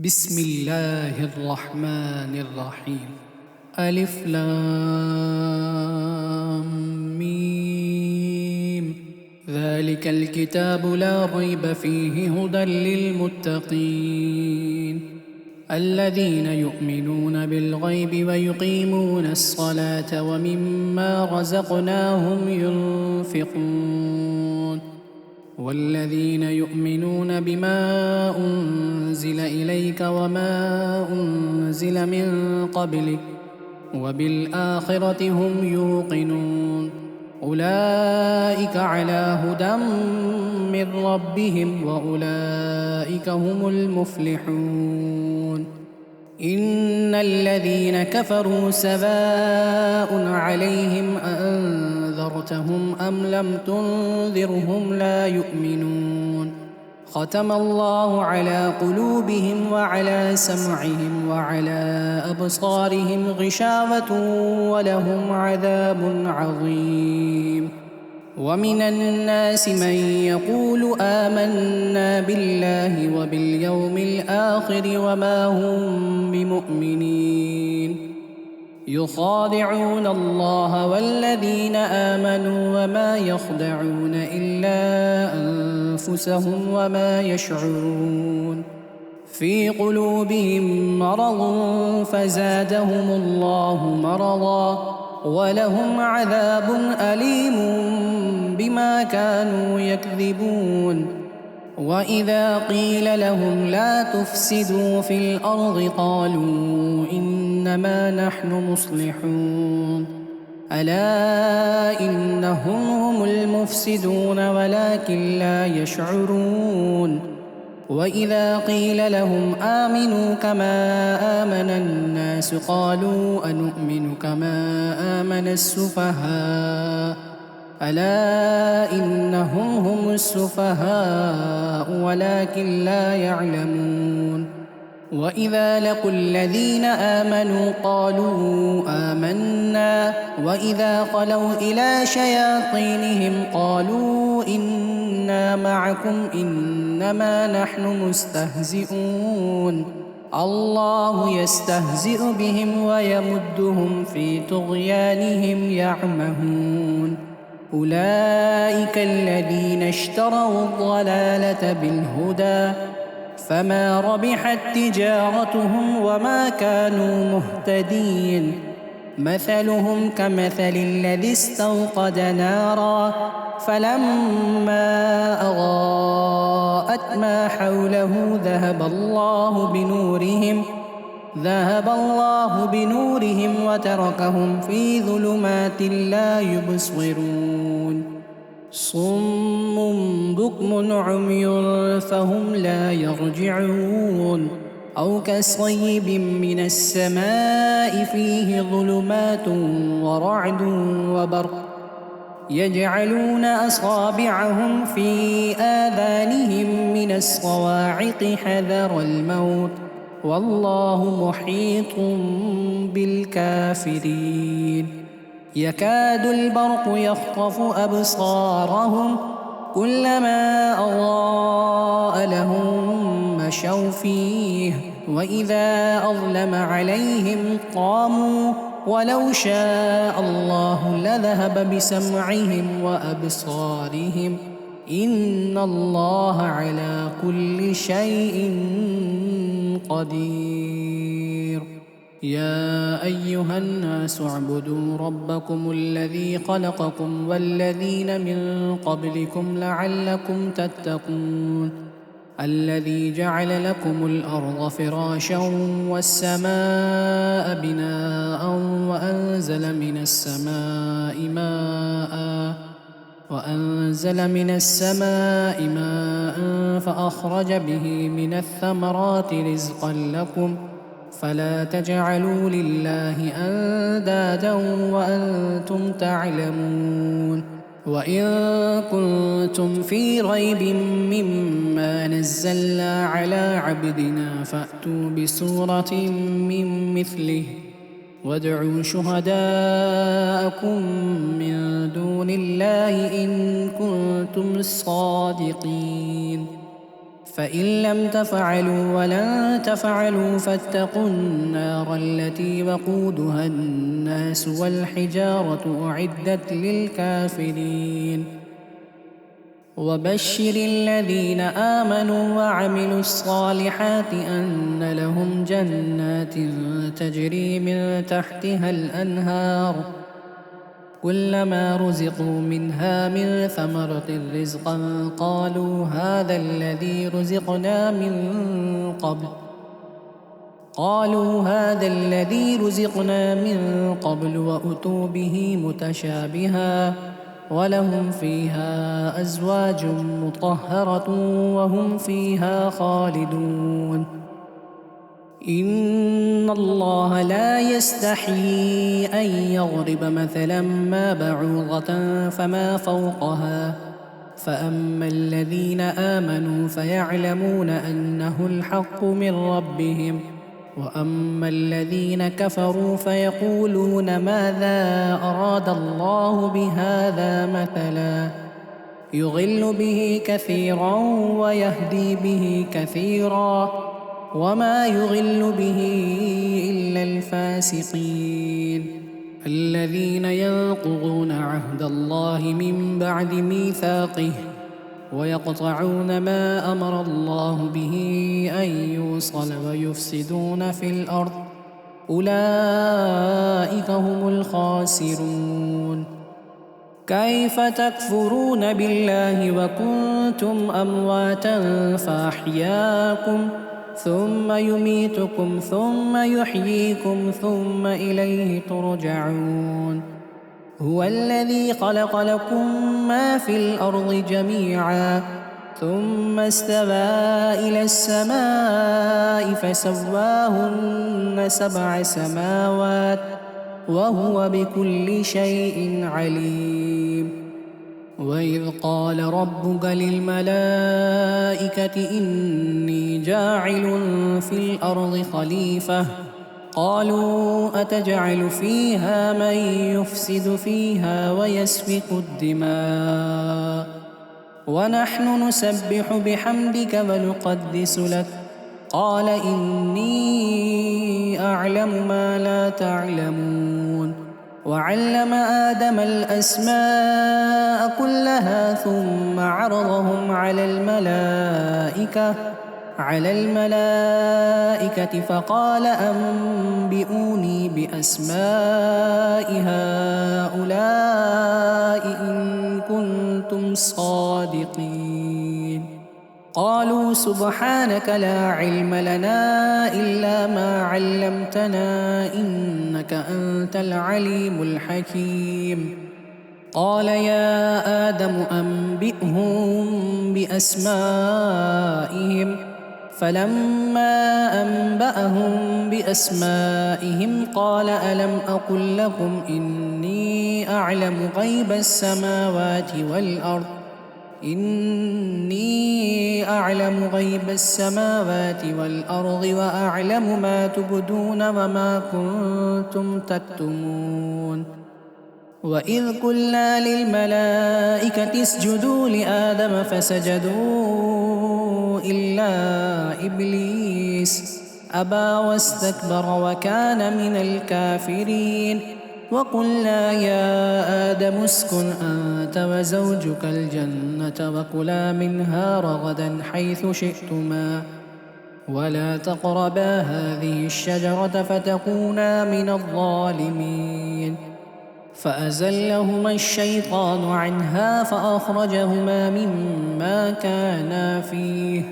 بسم الله الرحمن الرحيم. ألف لام ميم. ذلك الكتاب لا ريب فيه هدى للمتقين الذين يؤمنون بالغيب ويقيمون الصلاة ومما رزقناهم ينفقون والذين يؤمنون بما أنزل إليك وما أنزل من قبلك وبالآخرة هم يوقنون أولئك على هدى من ربهم وأولئك هم المفلحون. إن الذين كفروا سواء عليهم أأنذرتهم أم لم تنذرهم لا يؤمنون ختم الله على قلوبهم وعلى سمعهم وعلى أبصارهم غشاوة ولهم عذاب عظيم. ومن الناس من يقول آمنا بالله وباليوم الآخر وما هم بمؤمنين يخادعون الله والذين آمنوا وما يخدعون إلا أنفسهم وما يشعرون في قلوبهم مرض فزادهم الله مرضا ولهم عذاب أليم بما كانوا يكذبون. وإذا قيل لهم لا تفسدوا في الأرض قالوا إنما نحن مصلحون ألا إنهم هم المفسدون ولكن لا يشعرون. وإذا قيل لهم آمنوا كما آمن الناس قالوا أنؤمن كما آمن السفهاء ألا إنهم هم السفهاء ولكن لا يعلمون. وإذا لقوا الذين آمنوا قالوا آمنا وإذا خلوا إلى شياطينهم قالوا إنا معكم إنما نحن مستهزئون الله يستهزئ بهم ويمدهم في طغيانهم يعمهون. أولئك الذين اشتروا الضلالة بالهدى فما ربحت تجارتهم وما كانوا مهتدين. مثلهم كمثل الذي استوقد نارا فلما أضاءت ما حوله ذهب الله بنورهم وتركهم في ظلمات لا يبصرون صم بكم عمي فهم لا يرجعون. أو كصيب من السماء فيه ظلمات ورعد وبرق يجعلون أصابعهم في آذانهم من الصواعق حذر الموت والله محيط بالكافرين. يكاد البرق يخطف أبصارهم كلما أضاء لهم مشوا فيه وإذا أظلم عليهم قاموا ولو شاء الله لذهب بسمعهم وأبصارهم إن الله على كل شيء قدير. يا أيها الناس اعبدوا ربكم الذي خلقكم والذين من قبلكم لعلكم تتقون الذي جعل لكم الأرض فراشا والسماء بناء وأنزل من السماء ماء فأخرج به من الثمرات رزقا لكم فلا تجعلوا لله أندادا وأنتم تعلمون. وإن كنتم في ريب مما نزلنا على عبدنا فأتوا بسورة من مثله وادعوا شهداءكم من دون الله إن كنتم صادقين فإن لم تفعلوا ولن تفعلوا فاتقوا النار التي وقودها الناس والحجارة أعدت للكافرين وبشر الذين آمنوا وعملوا الصالحات أن لهم جنات تجري من تحتها الأنهار كلما رزقوا منها من ثمرة رزقا قالوا هذا الذي رزقنا من قبل وأتوا به متشابها ولهم فيها أزواج مطهرة وهم فيها خالدون إن الله لا يستحيي أن يضرب مثلا ما بعوضة فما فوقها فأما الذين آمنوا فيعلمون أنه الحق من ربهم وأما الذين كفروا فيقولون ماذا أراد الله بهذا مثلا يضل به كثيرا ويهدي به كثيرا وما يضل به إلا الفاسقين الذين ينقضون عهد الله من بعد ميثاقه ويقطعون ما أمر الله به أن يوصل ويفسدون في الأرض أولئك هم الخاسرون كيف تكفرون بالله وكنتم أمواتا فأحياكم ثم يميتكم ثم يحييكم ثم إليه ترجعون هو الذي خلق لكم ما في الأرض جميعا ثم استوى إلى السماء فسواهن 7 سماوات وهو بكل شيء عليم وإذ قال ربك للملائكة إني جاعل في الأرض خليفة قالوا أتجعل فيها من يفسد فيها ويسفك الدماء ونحن نسبح بحمدك ونقدس لك قال إني أعلم ما لا تعلمون وعلم آدم الأسماء كلها ثم عرضهم على الملائكة فقال أنبئوني بأسماء هؤلاء إن كنتم صادقين قالوا سبحانك لا علم لنا إلا ما علمتنا إنك أنت العليم الحكيم قال يا آدم أنبئهم بأسمائهم فلما أنبأهم بأسمائهم قال ألم أقل لكم إني أعلم غيب السماوات والأرض وأعلم ما تبدون وما كنتم تكتمون وإذ قلنا للملائكة اسجدوا لآدم فسجدوا إلا إبليس أبى واستكبر وكان من الكافرين وقلنا يا آدم اسكن أنت وزوجك الجنة وكلا منها رغدا حيث شئتما ولا تقربا هذه الشجرة فتكونا من الظالمين فأزلهما الشيطان عنها فأخرجهما مما كانا فيه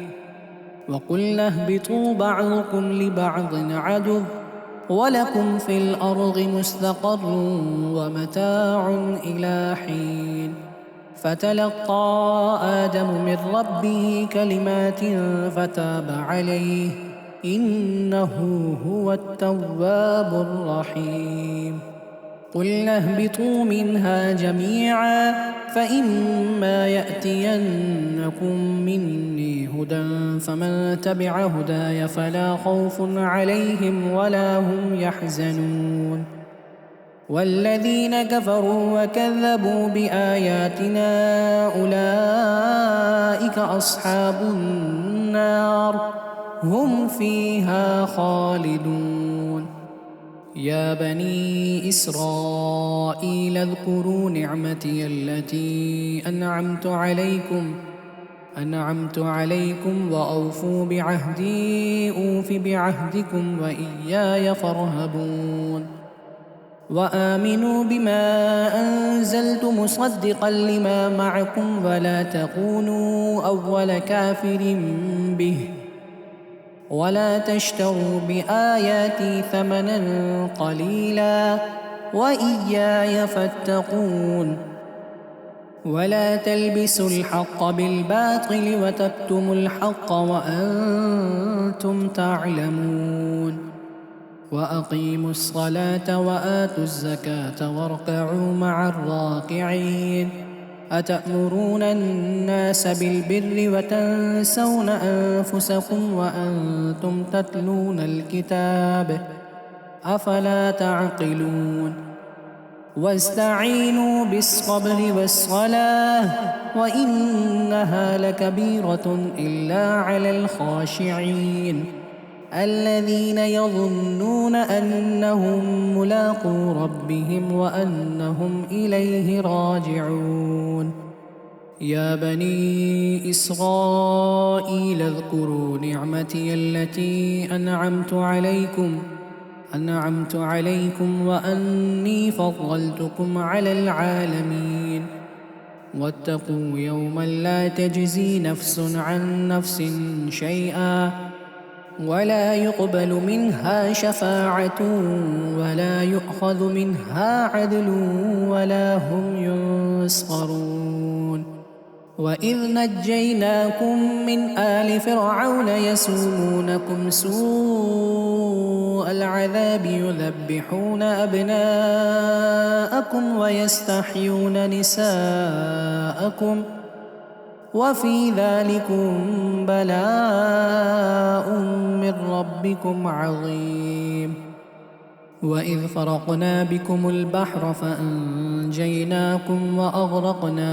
وقلنا اهبطوا بعضكم لبعض عدو ولكم في الأرض مستقر ومتاع إلى حين فتلقى آدم من ربه كلمات فتاب عليه إنه هو التواب الرحيم قلنا اهبطوا منها جميعا فإما يأتينكم مني هدى فمن تبع هداي فلا خوف عليهم ولا هم يحزنون والذين كفروا وكذبوا بآياتنا أولئك أصحاب النار النار هم فيها خالدون. يا بني إسرائيل اذكروا نعمتي التي أنعمت عليكم وأوفوا بعهدي أوف بعهدكم وإياي فارهبون. وآمنوا بما أنزلت مصدقا لما معكم ولا تكونوا أول كافر به ولا تشتروا بآياتي ثمنا قليلا وإياي فاتقون. ولا تلبسوا الحق بالباطل وتكتموا الحق وأنتم تعلمون. وأقيموا الصلاة وآتوا الزكاة واركعوا مع الراكعين. أتأمرون الناس بالبر وتنسون أنفسكم وأنتم تتلون الكتاب أفلا تعقلون. واستعينوا بالصبر والصلاة وإنها لكبيرة إلا على الخاشعين الذين يظنون أنهم ملاقو ربهم وأنهم إليه راجعون. يا بني إسرائيل اذكروا نعمتي التي أنعمت عليكم وأني فضلتكم على العالمين. واتقوا يوما لا تجزي نفس عن نفس شيئا ولا يقبل منها شفاعة ولا يؤخذ منها عدل ولا هم ينصرون. وإذ نجيناكم من آل فرعون يسومونكم سوء العذاب يذبحون أبناءكم ويستحيون نساءكم وفي ذلكم بلاء من ربكم عظيم. وإذ فرقنا بكم البحر فأنجيناكم وأغرقنا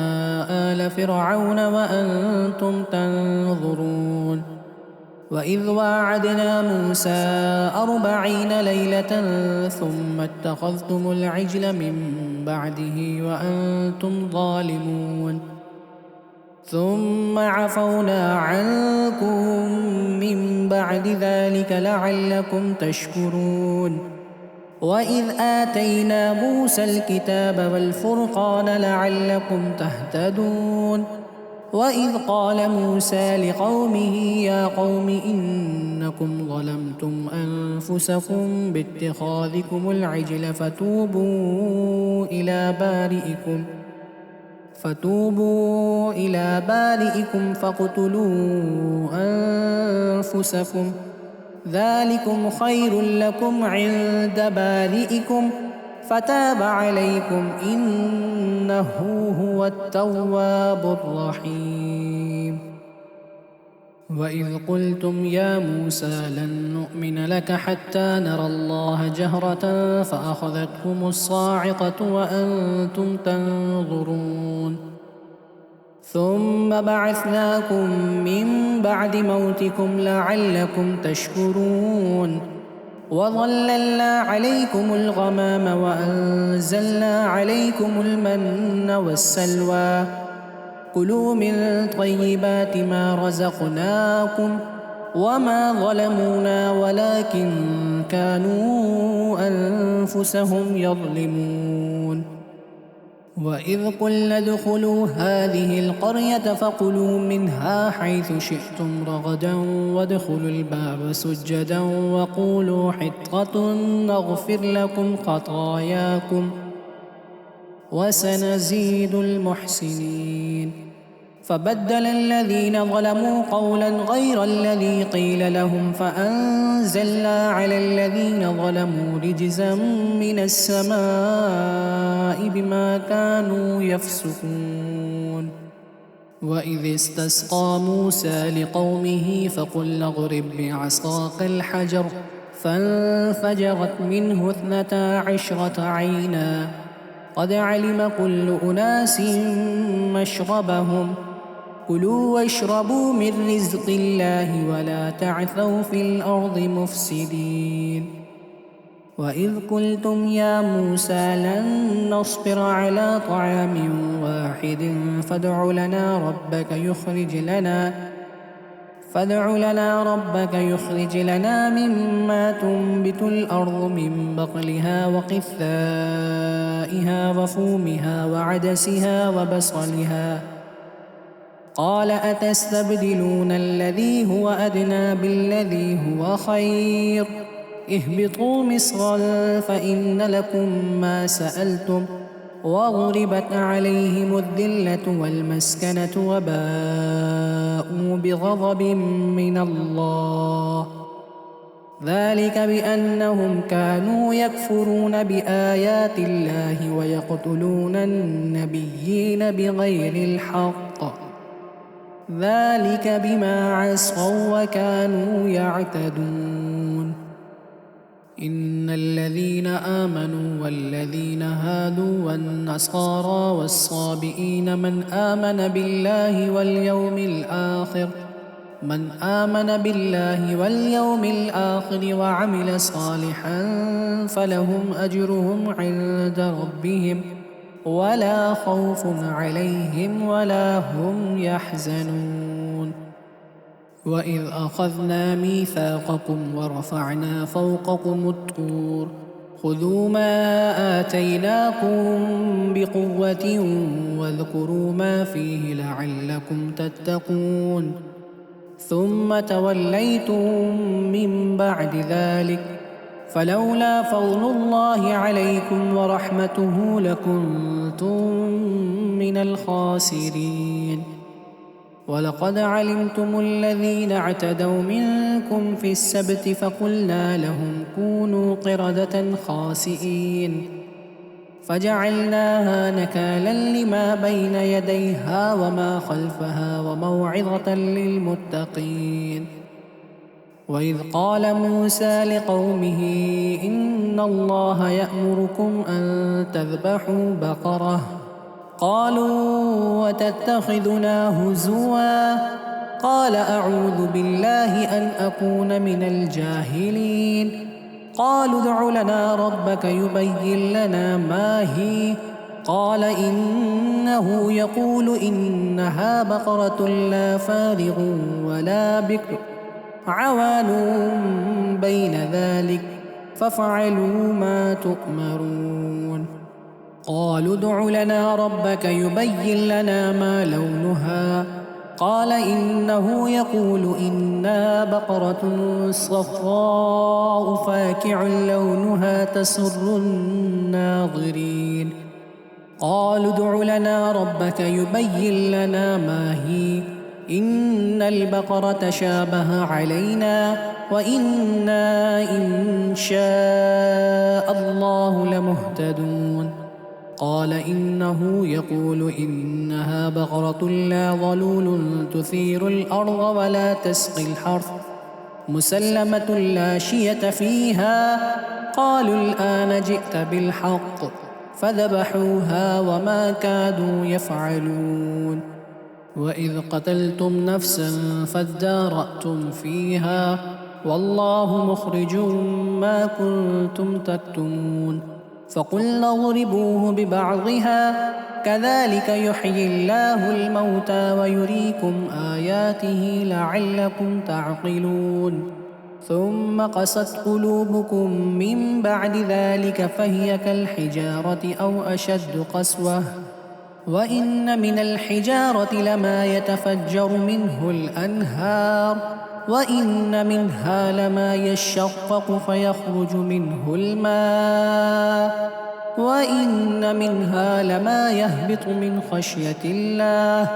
آل فرعون وأنتم تنظرون. وإذ واعدنا موسى 40 ليلة ثم اتخذتم العجل من بعده وأنتم ظالمون. ثم عفونا عنكم من بعد ذلك لعلكم تشكرون. وإذ آتينا موسى الكتاب والفرقان لعلكم تهتدون. وإذ قال موسى لقومه يا قوم إنكم ظلمتم أنفسكم باتخاذكم العجل فتوبوا إلى بارئكم فاقتلوا أنفسكم ذلكم خير لكم عند بارئكم فتاب عليكم إنه هو التواب الرحيم. وإذ قلتم يا موسى لن نؤمن لك حتى نرى الله جهرة فأخذتكم الصاعقة وأنتم تنظرون. ثم بعثناكم من بعد موتكم لعلكم تشكرون. وظللنا عليكم الغمام وأنزلنا عليكم المن والسلوى كلوا من طيبات ما رزقناكم وما ظلمونا ولكن كانوا أنفسهم يظلمون. وإذ قلنا ادخلوا هذه القرية فكلوا منها حيث شئتم رغدا وادخلوا الباب سجدا وقولوا حطة نغفر لكم خطاياكم وسنزيد المحسنين. فبدل الذين ظلموا قولا غير الذي قيل لهم فأنزلنا على الذين ظلموا رجزا من السماء بما كانوا يفسقون. وإذ استسقى موسى لقومه فقلنا اضرب بعصاك الحجر فانفجرت منه 12 عينا قد علم كل أناس مشربهم كلوا واشربوا من رزق الله ولا تعثوا في الأرض مفسدين وإذ قلتم يا موسى لن نصبر على طعام واحد فادع لنا ربك يخرج لنا مما تنبت الأرض من بقلها وقثائها وفومها وعدسها وبصلها قال أتستبدلون الذي هو أدنى بالذي هو خير اهبطوا مصرا فإن لكم ما سألتم وضربت عليهم الذلة والمسكنة وباءوا بغضب من الله ذلك بأنهم كانوا يكفرون بآيات الله ويقتلون النبيين بغير الحق ذلك بما عصوا وكانوا يعتدون إن الذين آمنوا والذين هادوا والنصارى والصابئين من آمن بالله واليوم الآخر وعمل صالحا فلهم أجرهم عند ربهم ولا خوف عليهم ولا هم يحزنون وإذ أخذنا ميثاقكم ورفعنا فوقكم الطور خذوا ما آتيناكم بقوة واذكروا ما فيه لعلكم تتقون ثم توليتم من بعد ذلك فلولا فضل الله عليكم ورحمته لكنتم من الخاسرين ولقد علمتم الذين اعتدوا منكم في السبت فقلنا لهم كونوا قردة خاسئين فجعلناها نكالا لما بين يديها وما خلفها وموعظة للمتقين وإذ قال موسى لقومه إن الله يأمركم أن تذبحوا بقرة قالوا وتتخذنا هزوا قال أعوذ بالله أن أكون من الجاهلين قالوا ادع لنا ربك يبين لنا ما هي قال إنه يقول إنها بقرة لا فارغ ولا بكر عوان بين ذلك فافعلوا ما تؤمرون قالوا ادع لنا ربك يبين لنا ما لونها قال إنه يقول إنها بقرة صفراء فاكع لونها تسر الناظرين قالوا ادع لنا ربك يبين لنا ما هي إن البقرة شابه علينا وإنا إن شاء الله لمهتدون قال إنه يقول إنها بقرة لا ظلول تثير الأرض ولا تسقي الحرث مسلمة لا شية فيها قالوا الآن جئت بالحق فذبحوها وما كادوا يفعلون وإذ قتلتم نفسا فادارأتم فيها والله مخرج ما كنتم تكتمون فقلنا اضربوه ببعضها كذلك يحيي الله الموتى ويريكم آياته لعلكم تعقلون ثم قست قلوبكم من بعد ذلك فهي كالحجارة أو أشد قسوة وإن من الحجارة لما يتفجر منه الأنهار وإن منها لما يشقق فيخرج منه الماء وإن منها لما يهبط من خشية الله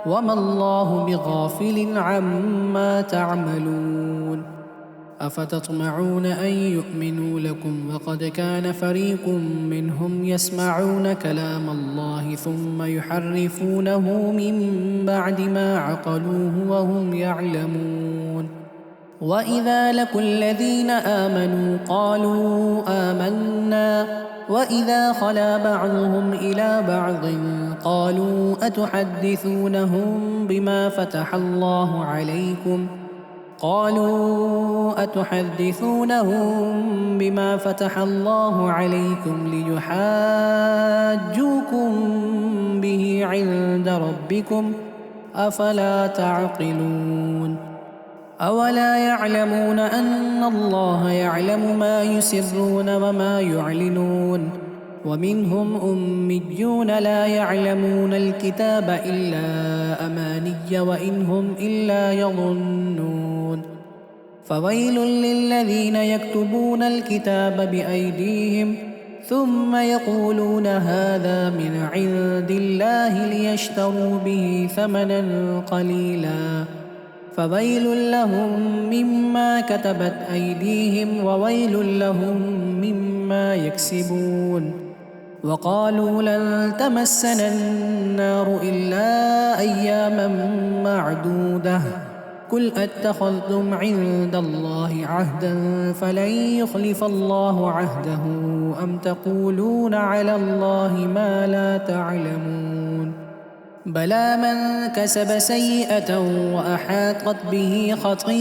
وما الله بغافل عما تعملون أفتطمعون أن يؤمنوا لكم وقد كان فريق منهم يسمعون كلام الله ثم يحرفونه من بعد ما عقلوه وهم يعلمون وإذا لقوا الذين آمنوا قالوا آمنا وإذا خلا بعضهم إلى بعض قالوا أتحدثونهم بما فتح الله عليكم ليحاجوكم به عند ربكم أفلا تعقلون أولا يعلمون أن الله يعلم ما يسرون وما يعلنون ومنهم أميون لا يعلمون الكتاب إلا أماني وإن هم إلا يظنون فويل للذين يكتبون الكتاب بأيديهم ثم يقولون هذا من عند الله ليشتروا به ثمنا قليلا فويل لهم مما كتبت أيديهم وويل لهم مما يكسبون وقالوا لن تمسنا النار إلا أياما معدودة قل أتخذتم عند الله عهدا فلن يخلف الله عهده أم تقولون على الله ما لا تعلمون بلى من كسب سيئة وأحاطت به خطيئته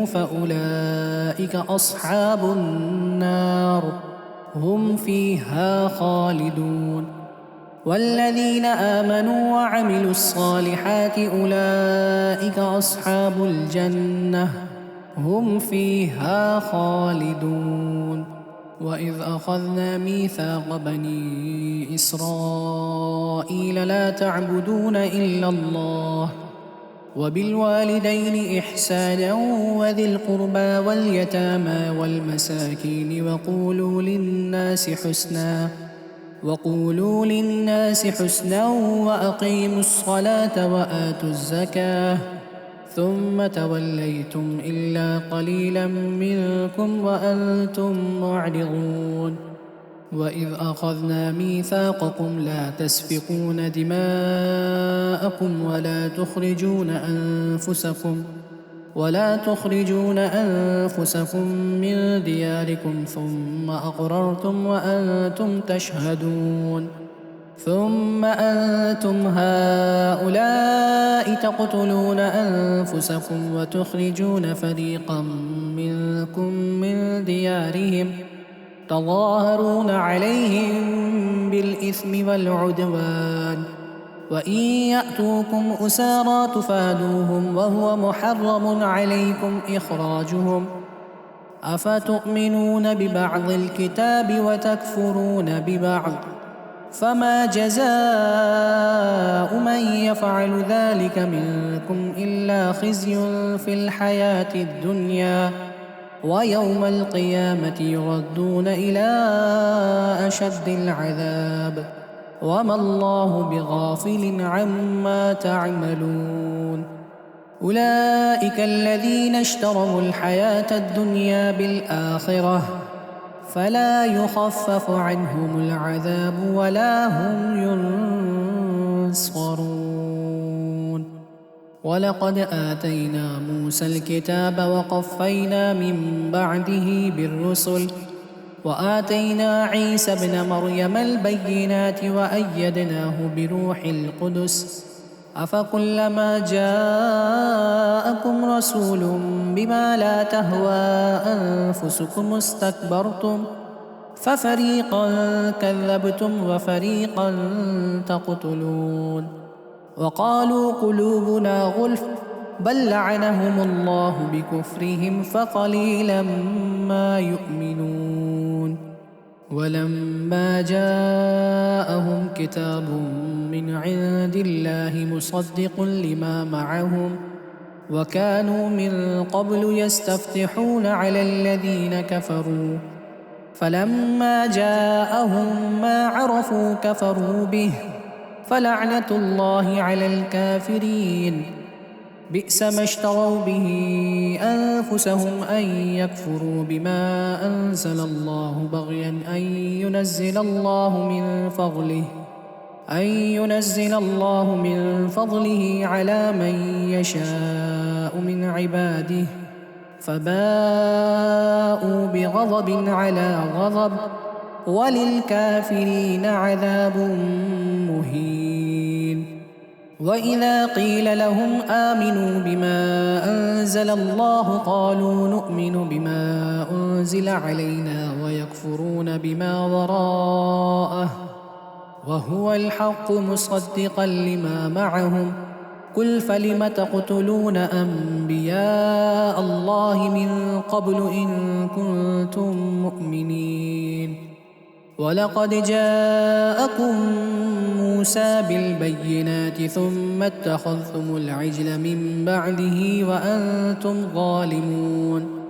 فأولئك أصحاب النار هم فيها خالدون والذين آمنوا وعملوا الصالحات أولئك أصحاب الجنة هم فيها خالدون وإذ أخذنا ميثاق بني إسرائيل لا تعبدون إلا الله وبالوالدين إحسانا وذي القربى واليتامى والمساكين وقولوا للناس حسنا وأقيموا الصلاة وآتوا الزكاة ثم توليتم إلا قليلا منكم وأنتم معرضون وإذ أخذنا ميثاقكم لا تسفكون دماءكم ولا تخرجون أنفسكم من دياركم ثم أقررتم وأنتم تشهدون ثم أنتم هؤلاء تقتلون أنفسكم وتخرجون فريقا منكم من ديارهم تظاهرون عليهم بالإثم والعدوان وإن يأتوكم أسارى تفادوهم وهو محرم عليكم إخراجهم أفتؤمنون ببعض الكتاب وتكفرون ببعض فما جزاء من يفعل ذلك منكم إلا خزي في الحياة الدنيا ويوم القيامة يردون إلى أشد العذاب وما الله بغافل عما تعملون أولئك الذين اشتروا الحياة الدنيا بالآخرة فلا يخفف عنهم العذاب ولا هم ينصرون ولقد آتينا موسى الكتاب وقفينا من بعده بالرسل وآتينا عيسى ابن مريم البينات وأيدناه بروح القدس أفكلما جاءكم رسول بما لا تهوى أنفسكم استكبرتم ففريقا كذبتم وفريقا تقتلون وقالوا قلوبنا غلف بل لعنهم الله بكفرهم فقليلا ما يؤمنون ولما جاءهم كتاب من عند الله مصدق لما معهم وكانوا من قبل يستفتحون على الذين كفروا فلما جاءهم ما عرفوا كفروا به فلعنة الله على الكافرين بئس ما اشتروا به أنفسهم أن يكفروا بما أنزل الله بغيا أن ينزل الله من فضله على من يشاء من عباده فباءوا بغضب على غضب وللكافرين عذاب مهين. وإذا قيل لهم آمنوا بما أنزل الله قالوا نؤمن بما أنزل علينا ويكفرون بما وراءه وهو الحق مصدقا لما معهم قل فلم تقتلون أنبياء الله من قبل إن كنتم مؤمنين ولقد جاءكم موسى بالبينات ثم اتخذتم العجل من بعده وأنتم ظالمون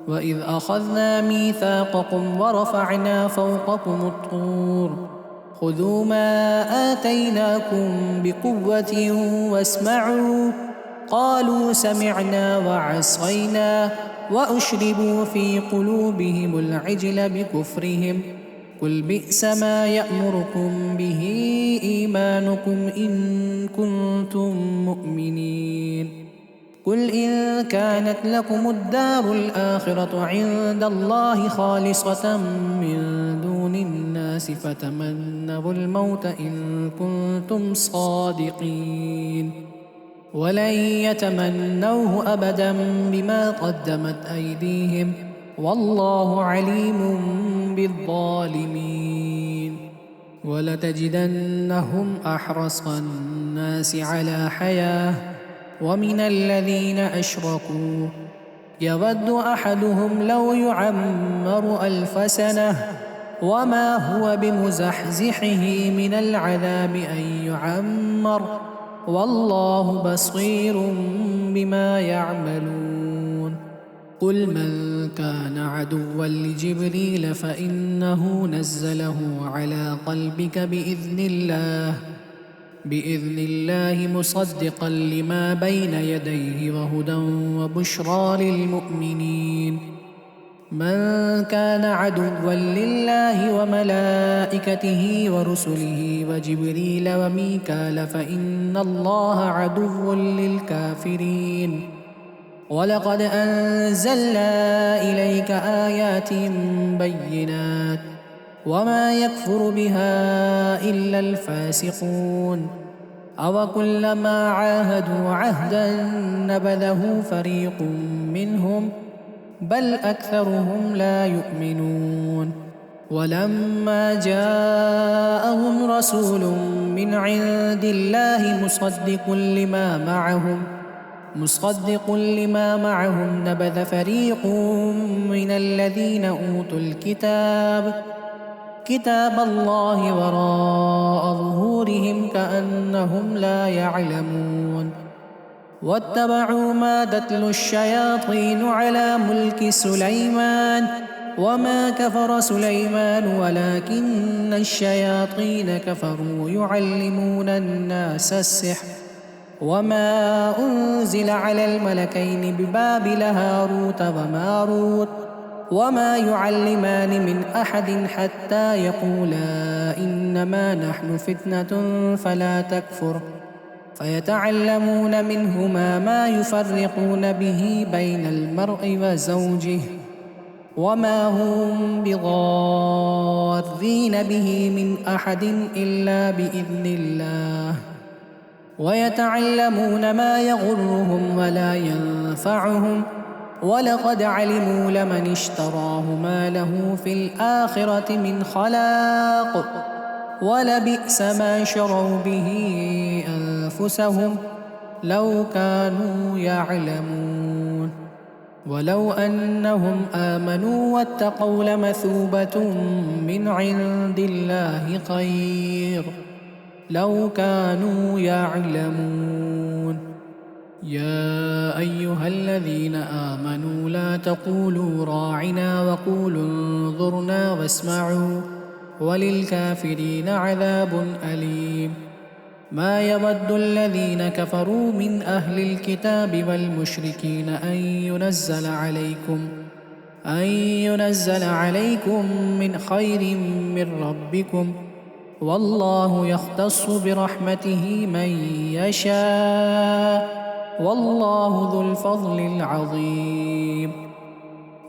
وإذ أخذنا ميثاقكم ورفعنا فوقكم الطور خذوا ما آتيناكم بقوة واسمعوا قالوا سمعنا وعصينا وأشربوا في قلوبهم العجل بكفرهم قل بئس ما يأمركم به إيمانكم إن كنتم مؤمنين قل إن كانت لكم الدار الآخرة عند الله خالصة من دون الناس فتمنوا الموت إن كنتم صادقين ولن يتمنوه أبدا بما قدمت أيديهم والله عليم بالظالمين ولتجدنهم أحرص الناس على حياة ومن الذين أشركوا يود أحدهم لو يعمر 1000 سنة وما هو بمزحزحه من العذاب أن يعمر والله بصير بما يعملون قل من كان عدوا لجبريل فإنه نزله على قلبك بإذن الله مصدقا لما بين يديه وهدى وبشرى للمؤمنين من كان عدوا لله وملائكته ورسله وجبريل وميكال فإن الله عدو للكافرين ولقد أنزلنا إليك آيات بينات وما يكفر بها إلا الفاسقون أوكلما عاهدوا عهدا نبذه فريق منهم بل أكثرهم لا يؤمنون ولما جاءهم رسول من عند الله مصدق لما معهم نبذ فريق من الذين أوتوا كتاب الله وراء ظهورهم كأنهم لا يعلمون واتبعوا ما تتلو الشياطين على ملك سليمان وما كفر سليمان ولكن الشياطين كفروا يعلمون الناس السحر وما أنزل على الملكين ببابل هاروت وماروت وما يعلمان من أحد حتى يقولا إنما نحن فتنة فلا تكفر فيتعلمون منهما ما يفرقون به بين المرء وزوجه وما هم بضارين به من أحد إلا بإذن الله ويتعلمون ما يضرهم ولا ينفعهم ولقد علموا لمن اشتراه ما له في الآخرة من خلاق ولبئس ما شروا به أنفسهم لو كانوا يعلمون ولو أنهم آمنوا واتقوا لمثوبة من عند الله خير لو كانوا يعلمون يا أيها الذين آمنوا لا تقولوا راعنا وقولوا انظرنا واسمعوا وللكافرين عذاب أليم ما يود الذين كفروا من أهل الكتاب والمشركين أن ينزل عليكم من خير من ربكم والله يختص برحمته من يشاء والله ذو الفضل العظيم.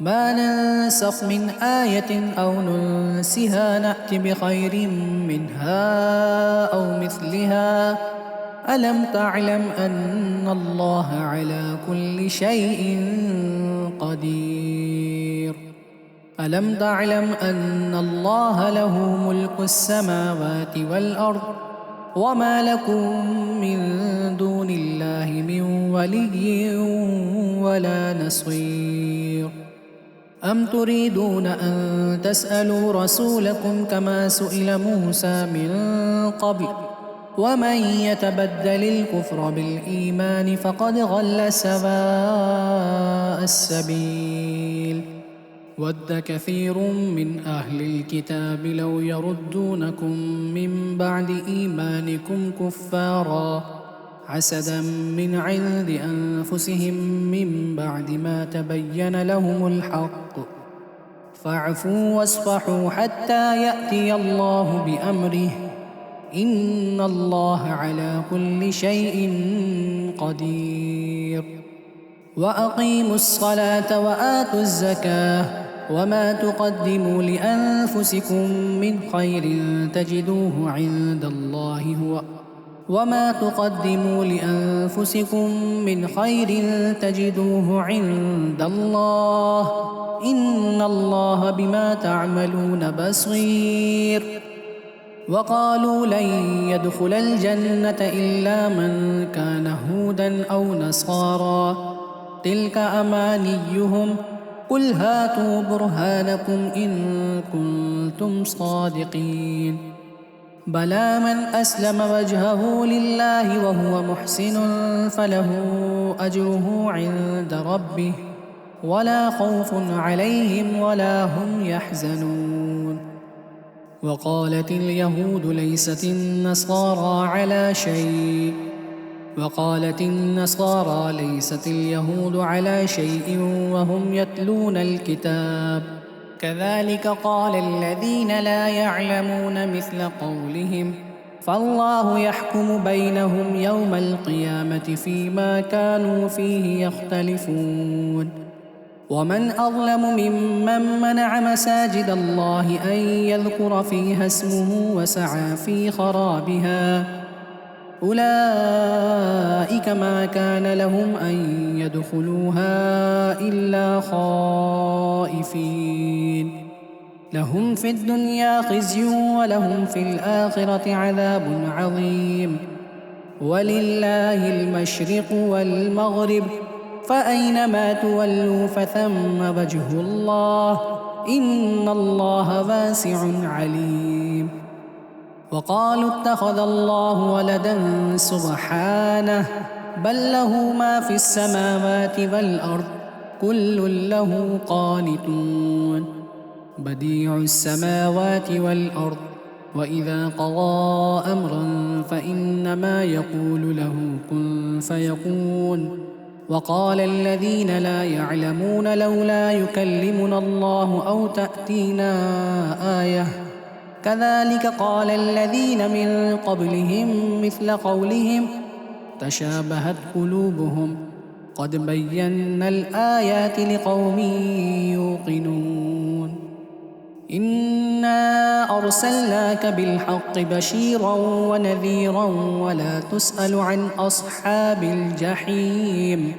ما ننسخ من آية أو ننسها نأت بخير منها أو مثلها. ألم تعلم أن الله على كل شيء قدير. ألم تعلم أن الله له ملك السماوات والأرض وما لكم من دون الله من ولي ولا نصير. أم تريدون أن تسألوا رسولكم كما سئل موسى من قبل ومن يتبدل الكفر بالإيمان فقد ضل سواء السبيل. ود كثير من أهل الكتاب لو يردونكم من بعد إيمانكم كفارا حسدا من عند أنفسهم من بعد ما تبين لهم الحق. فاعفوا واصفحوا حتى يأتي الله بأمره إن الله على كل شيء قدير. وأقيموا الصلاة وآتوا الزكاة وما تقدموا لأنفسكم من خير تجدوه عند الله وما تقدموا لأنفسكم من خير تجدوه عند الله إن الله بما تعملون بصير. وقالوا لن يدخل الجنة إلا من كان هودا أو نصارى تلك أمانيهم قل هاتوا برهانكم إن كنتم صادقين. بلى من أسلم وجهه لله وهو محسن فله أجره عند ربه ولا خوف عليهم ولا هم يحزنون. وقالت اليهود ليست النصارى على شيء ليست اليهود على شيء وهم يتلون الكتاب كذلك قال الذين لا يعلمون مثل قولهم فالله يحكم بينهم يوم القيامة فيما كانوا فيه يختلفون. ومن أظلم ممن منع مساجد الله أن يذكر فيها اسمه وسعى في خرابها أولئك ما كان لهم أن يدخلوها إلا خائفين. لهم في الدنيا خزي ولهم في الآخرة عذاب عظيم. ولله المشرق والمغرب فأينما تولوا فثم وجه الله إن الله واسع عليم. وقالوا اتخذ الله ولدا سبحانه بل له ما في السماوات والأرض كل له قانتون. بديع السماوات والأرض وإذا قضى أمرا فإنما يقول له كن فيكون. وقال الذين لا يعلمون لولا يكلمنا الله أو تأتينا آية كذلك قال الذين من قبلهم مثل قولهم تشابهت قلوبهم قد بينا الآيات لقوم يوقنون. إنا أرسلناك بالحق بشيرا ونذيرا ولا تسأل عن أصحاب الجحيم.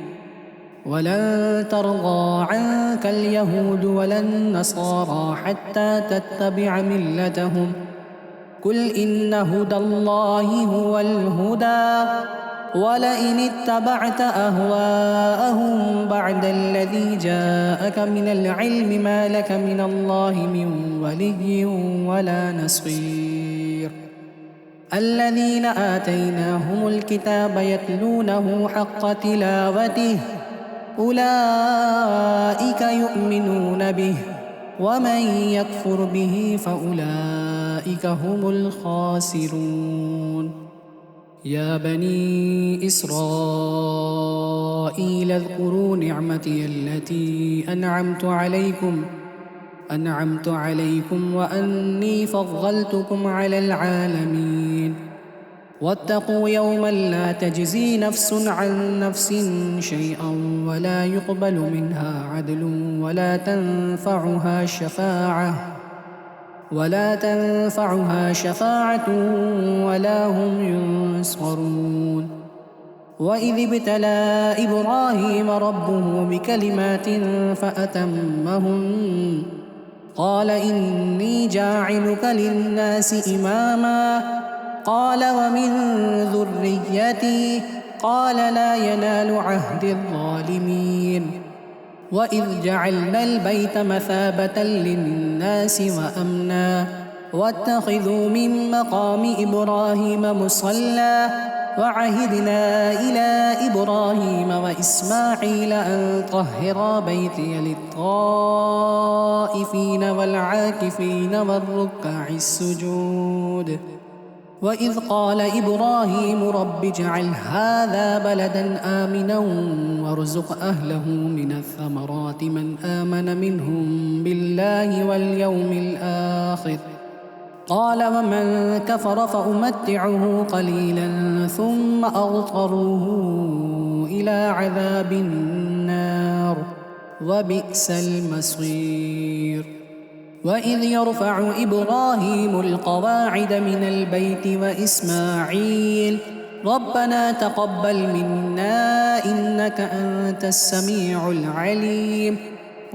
ولن ترضى عنك اليهود ولا النصارى حتى تتبع ملتهم قل إن هدى الله هو الهدى ولئن اتبعت أهواءهم بعد الذي جاءك من العلم ما لك من الله من ولي ولا نصير. الذين آتيناهم الكتاب يتلونه حق تلاوته أولئك يؤمنون به ومن يكفر به فأولئك هم الخاسرون. يا بني إسرائيل اذكروا نعمتي التي أنعمت عليكم وأني فضلتكم على العالمين. واتقوا يوما لا تجزي نفس عن نفس شيئا ولا يقبل منها عدل ولا تنفعها شفاعة ولا هم ينصرون. وإذ ابتلى إبراهيم ربه بكلمات فأتمهن قال إني جاعلك للناس إماما قال ومن ذريتي قال لا ينال عهد الظالمين. وإذ جعلنا البيت مثابة للناس وأمنا واتخذوا من مقام إبراهيم مصلى وعهدنا إلى إبراهيم وإسماعيل أن طهرا بيتي للطائفين والعاكفين والركع السجود. وإذ قال إبراهيم رب اجعل هذا بلدا آمنا وارزق أهله من الثمرات من آمن منهم بالله واليوم الآخر قال ومن كفر فأمتعه قليلا ثم أضطره إلى عذاب النار وبئس المصير. وإذ يرفع إبراهيم القواعد من البيت وإسماعيل ربنا تقبل منا إنك أنت السميع العليم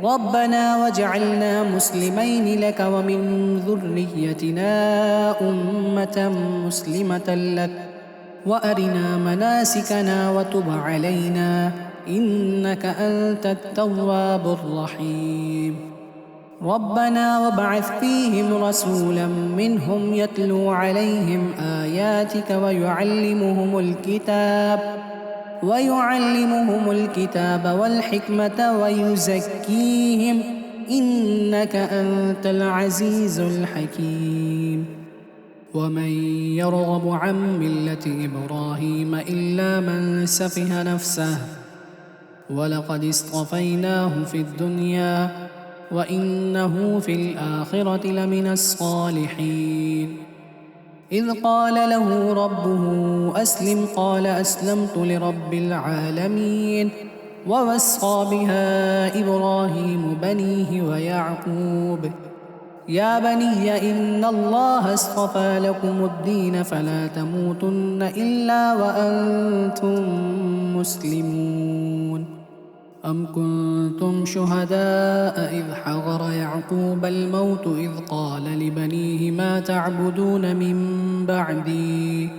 ربنا واجعلنا مسلمين لك ومن ذريتنا أمة مسلمة لك وأرنا مناسكنا وتب علينا إنك أنت التواب الرحيم. ربنا وابعث فيهم رسولا منهم يتلو عليهم آياتك ويعلمهم الكتاب والحكمة ويزكيهم إنك أنت العزيز الحكيم. ومن يرغب عن ملة إبراهيم إلا من سفه نفسه ولقد اصطفيناه في الدنيا وإنه في الآخرة لمن الصالحين. إذ قال له ربه أسلم قال أسلمت لرب العالمين ووصى بها إبراهيم بنيه ويعقوب يا بني إن الله اصطفى لكم الدين فلا تموتن إلا وأنتم مسلمون. أم كنتم شهداء إذ حضر يعقوب الموت إذ قال لبنيه ما تعبدون من بعدي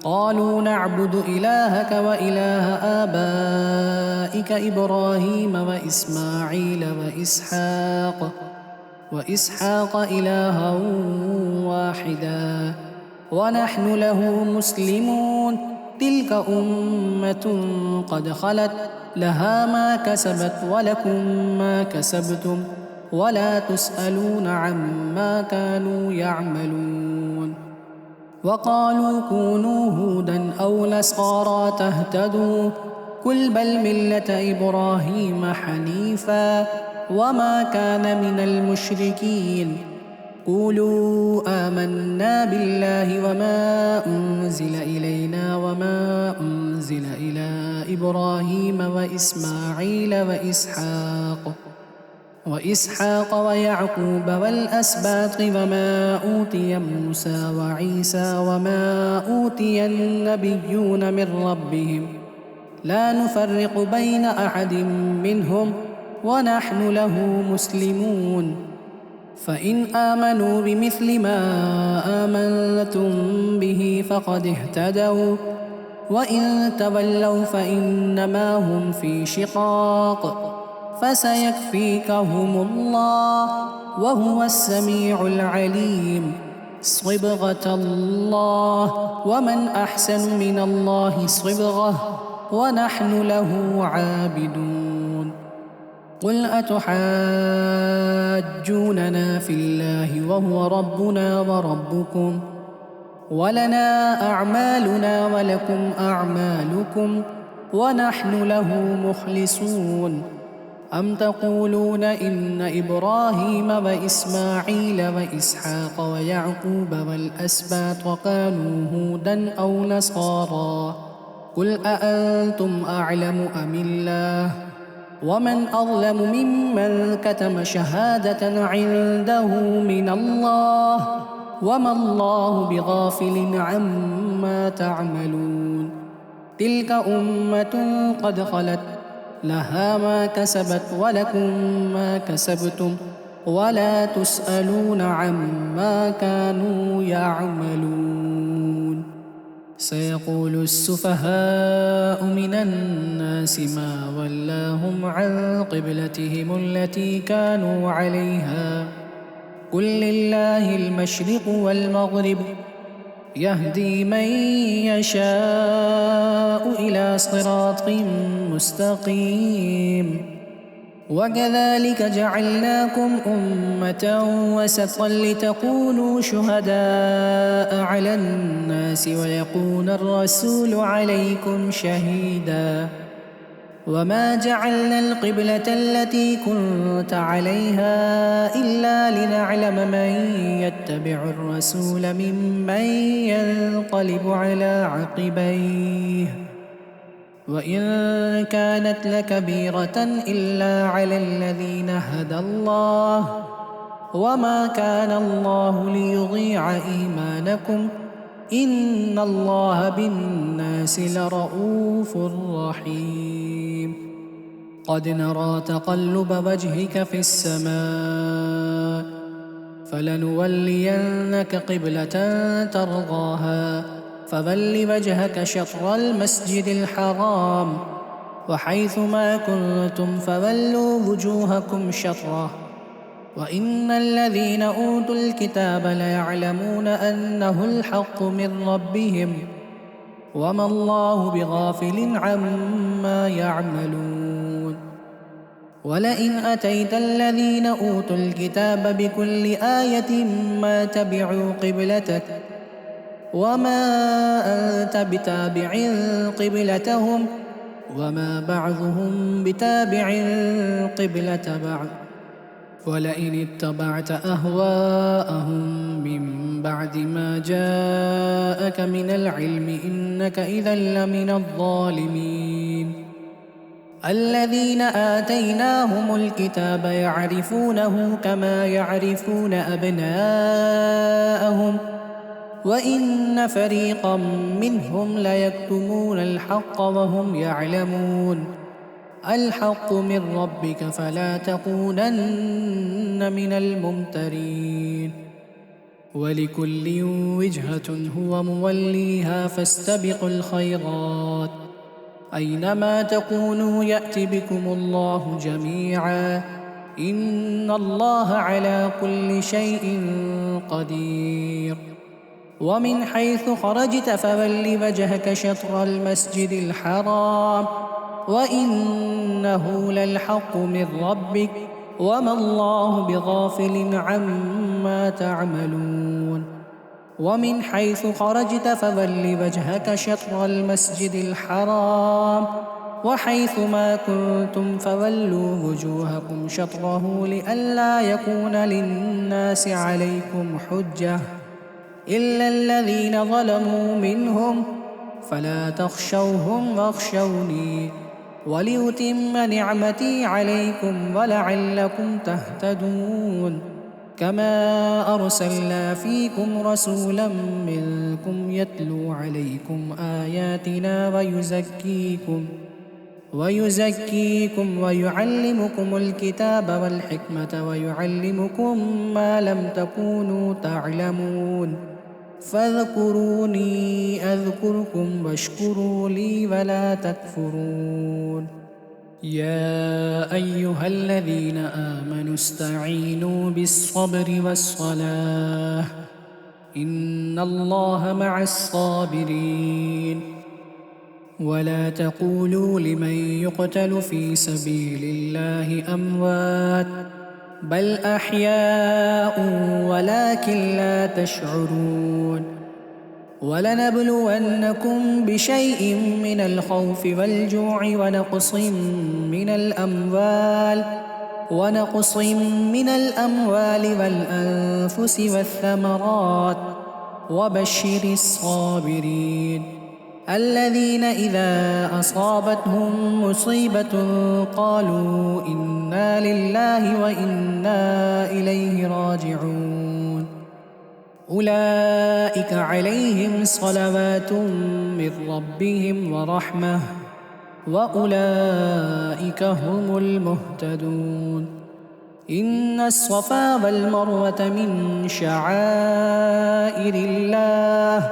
قالوا نعبد إلهك وإله آبائك إبراهيم وإسماعيل وإسحاق إلها واحدا ونحن له مسلمون تلك أمة قد خلت لها ما كسبت ولكم ما كسبتم ولا تسألون عما كانوا يعملون. وقالوا كونوا هودا أو نصارى تهتدوا قل بل ملة إبراهيم حنيفا وما كان من المشركين قولوا آمنا بالله وما أنزل إلينا وما أنزل إلى إبراهيم وإسماعيل وإسحاق ويعقوب والأسباط وما أوتي موسى وعيسى وما أوتي النبيون من ربهم لا نفرق بين أحد منهم ونحن له مسلمون. فإن آمنوا بمثل ما آمنتم به فقد اهتدوا وإن تولوا فإنما هم في شقاق فسيكفيكهم الله وهو السميع العليم. صبغة الله ومن أحسن من الله صبغة ونحن له عابدون. قل أتحاجوننا في الله وهو ربنا وربكم ولنا أعمالنا ولكم أعمالكم ونحن له مخلصون. أم تقولون إن إبراهيم وإسماعيل وإسحاق ويعقوب والأسباط كانوا هودا أو نصارى قل أأنتم أعلم أم الله ومن أظلم ممن كتم شهادة عنده من الله وما الله بغافل عما تعملون تلك أمة قد خلت لها ما كسبت ولكم ما كسبتم ولا تسألون عما كانوا يعملون سيقول السفهاء من الناس ما ولاهم عن قبلتهم التي كانوا عليها قل لله المشرق والمغرب يهدي من يشاء إلى صراط مستقيم وكذلك جعلناكم أمة وسطا لتكونوا شهداء على الناس ويكون الرسول عليكم شهيدا وما جعلنا القبلة التي كنت عليها إلا لنعلم من يتبع الرسول ممن ينقلب على عقبيه وإن كانت لكبيرة إلا على الذين هدى الله وما كان الله ليضيع إيمانكم إن الله بالناس لرؤوف رحيم قد نرى تقلب وجهك في السماء فلنولينك قبلة ترضاها فول وجهك شطر المسجد الحرام وحيث ما كنتم فولوا وجوهكم شطره وإن الذين أوتوا الكتاب ليعلمون أنه الحق من ربهم وما الله بغافل عما يعملون ولئن أتيت الذين أوتوا الكتاب بكل آية ما تبعوا قبلتك وما أنت بتابع قبلتهم وما بعضهم بتابع قبلة بعض ولئن اتبعت أهواءهم من بعد ما جاءك من العلم إنك إذا لمن الظالمين الذين آتيناهم الكتاب يعرفونه كما يعرفون أبناءهم وإن فريقا منهم ليكتمون الحق وهم يعلمون الحق من ربك فلا تكونن من الممترين ولكل وجهة هو موليها فاستبقوا الخيرات أينما تكونوا يأت بكم الله جميعا إن الله على كل شيء قدير ومن حيث خرجت فول وجهك شطر المسجد الحرام وإنه للحق من ربك وما الله بغافل عما تعملون ومن حيث خرجت فول وجهك شطر المسجد الحرام وحيث ما كنتم فولوا وجوهكم شطره لئلا يكون للناس عليكم حجة إلا الذين ظلموا منهم فلا تخشوهم واخشوني وليتم نعمتي عليكم ولعلكم تهتدون كما أرسلنا فيكم رسولا منكم يتلو عليكم آياتنا ويزكيكم ويعلمكم الكتاب والحكمة ويعلمكم ما لم تكونوا تعلمون فاذكروني أذكركم واشكروا لي ولا تكفرون يا أيها الذين آمنوا استعينوا بالصبر والصلاة إن الله مع الصابرين ولا تقولوا لمن يقتل في سبيل الله أموات بل أحياء ولكن لا تشعرون ولنبلونكم بشيء من الخوف والجوع ونقص من الأموال والأنفس والثمرات وبشر الصابرين الذين إذا أصابتهم مصيبة قالوا إنا لله وإنا إليه راجعون أولئك عليهم صلوات من ربهم ورحمة وأولئك هم المهتدون إن الصفا والمروة من شعائر الله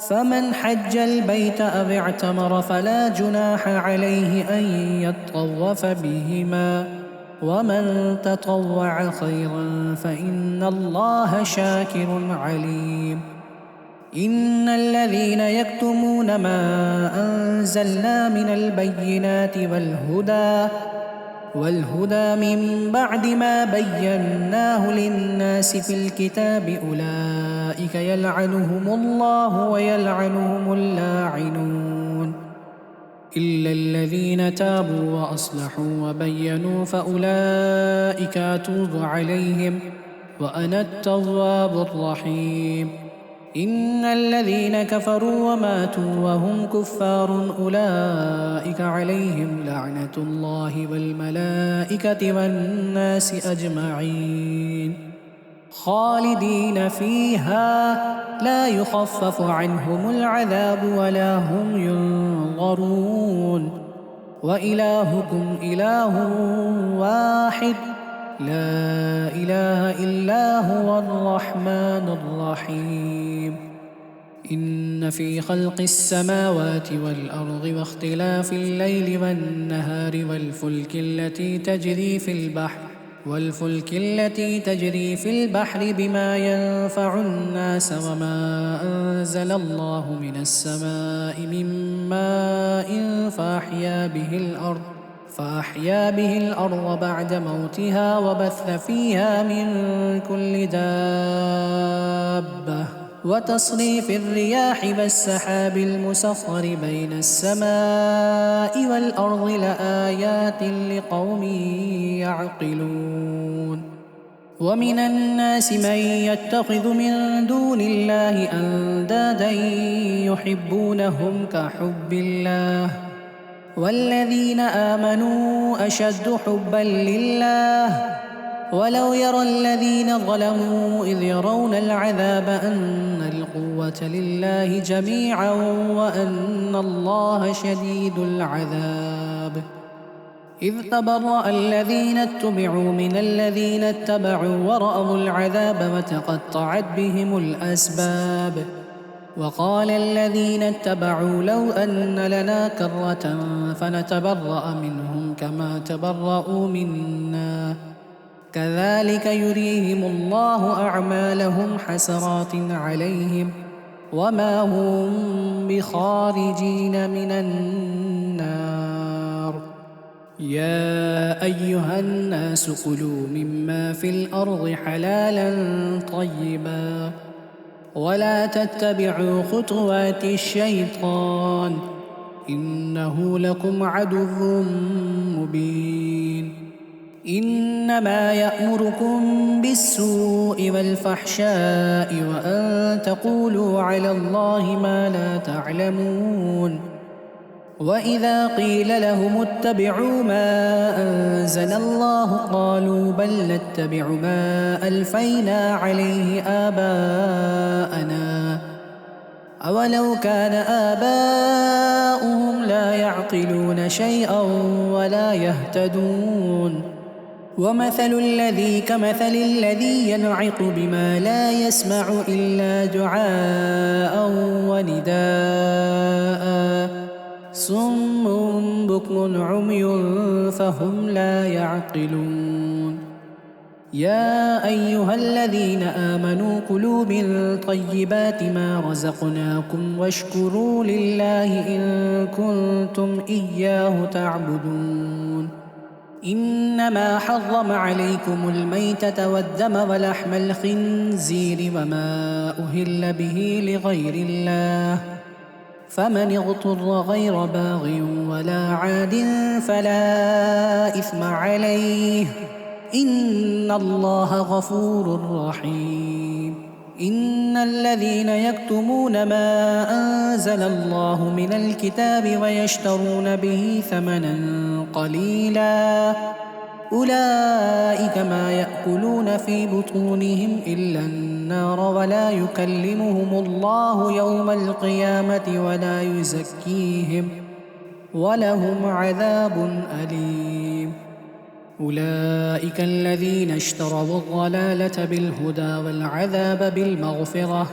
فمن حج البيت أو اعتمر فلا جناح عليه أن يطوف بهما ومن تطوع خيرا فإن الله شاكر عليم إن الذين يكتمون ما أنزلنا من البينات والهدى من بعد ما بيناه للناس في الكتاب أولئك يلعنهم الله ويلعنهم اللاعنون إلا الذين تابوا وأصلحوا وبينوا فأولئك أتوب عليهم وأنا التواب الرحيم إن الذين كفروا وماتوا وهم كفار أولئك عليهم لعنة الله والملائكة والناس أجمعين خالدين فيها لا يخفف عنهم العذاب ولا هم ينظرون وإلهكم إله واحد لا إله إلا هو الرحمن الرحيم إن في خلق السماوات والأرض واختلاف الليل والنهار والفلك التي تجري في البحر بما ينفع الناس وما أنزل الله من السماء من ماء فأحيا به الأرض بعد موتها وبث فيها من كل دابة وتصريف الرياح والسحاب المسخر بين السماء والأرض لآيات لقوم يعقلون ومن الناس من يتخذ من دون الله أندادا يحبونهم كحب الله والذين آمنوا أشد حبا لله ولو يرى الذين ظلموا إذ يرون العذاب أن القوة لله جميعا وأن الله شديد العذاب إذ تبرأ الذين اتبعوا من الذين اتبعوا ورأوا العذاب وتقطعت بهم الأسباب وقال الذين اتبعوا لو أن لنا كرة فنتبرأ منهم كما تبرأوا منا كذلك يريهم الله أعمالهم حسرات عليهم وما هم بخارجين من النار يا أيها الناس كلوا مما في الأرض حلالا طيبا ولا تتبعوا خطوات الشيطان إنه لكم عدو مبين إنما يأمركم بالسوء والفحشاء وأن تقولوا على الله ما لا تعلمون وإذا قيل لهم اتبعوا ما أنزل الله قالوا بل نتبع ما ألفينا عليه آباءنا أولو كان آباؤهم لا يعقلون شيئا ولا يهتدون ومثل الذي كمثل الذي ينعق بما لا يسمع إلا دعاء ونداء صم بكم عمي فهم لا يعقلون يا أيها الذين آمنوا كلوا من طيبات ما رزقناكم واشكروا لله إن كنتم إياه تعبدون إنما حرم عليكم الميتة والدم ولحم الخنزير وما أهل به لغير الله، فمن اضطر غير باغ ولا عاد فلا إثم عليه، إن الله غفور رحيم. إن الذين يكتمون ما أنزل الله من الكتاب ويشترون به ثمنا قليلا أولئك ما يأكلون في بطونهم إلا النار ولا يكلمهم الله يوم القيامة ولا يزكيهم ولهم عذاب أليم. أولئك الذين اشتروا الضلالة بالهدى والعذاب بالمغفرة،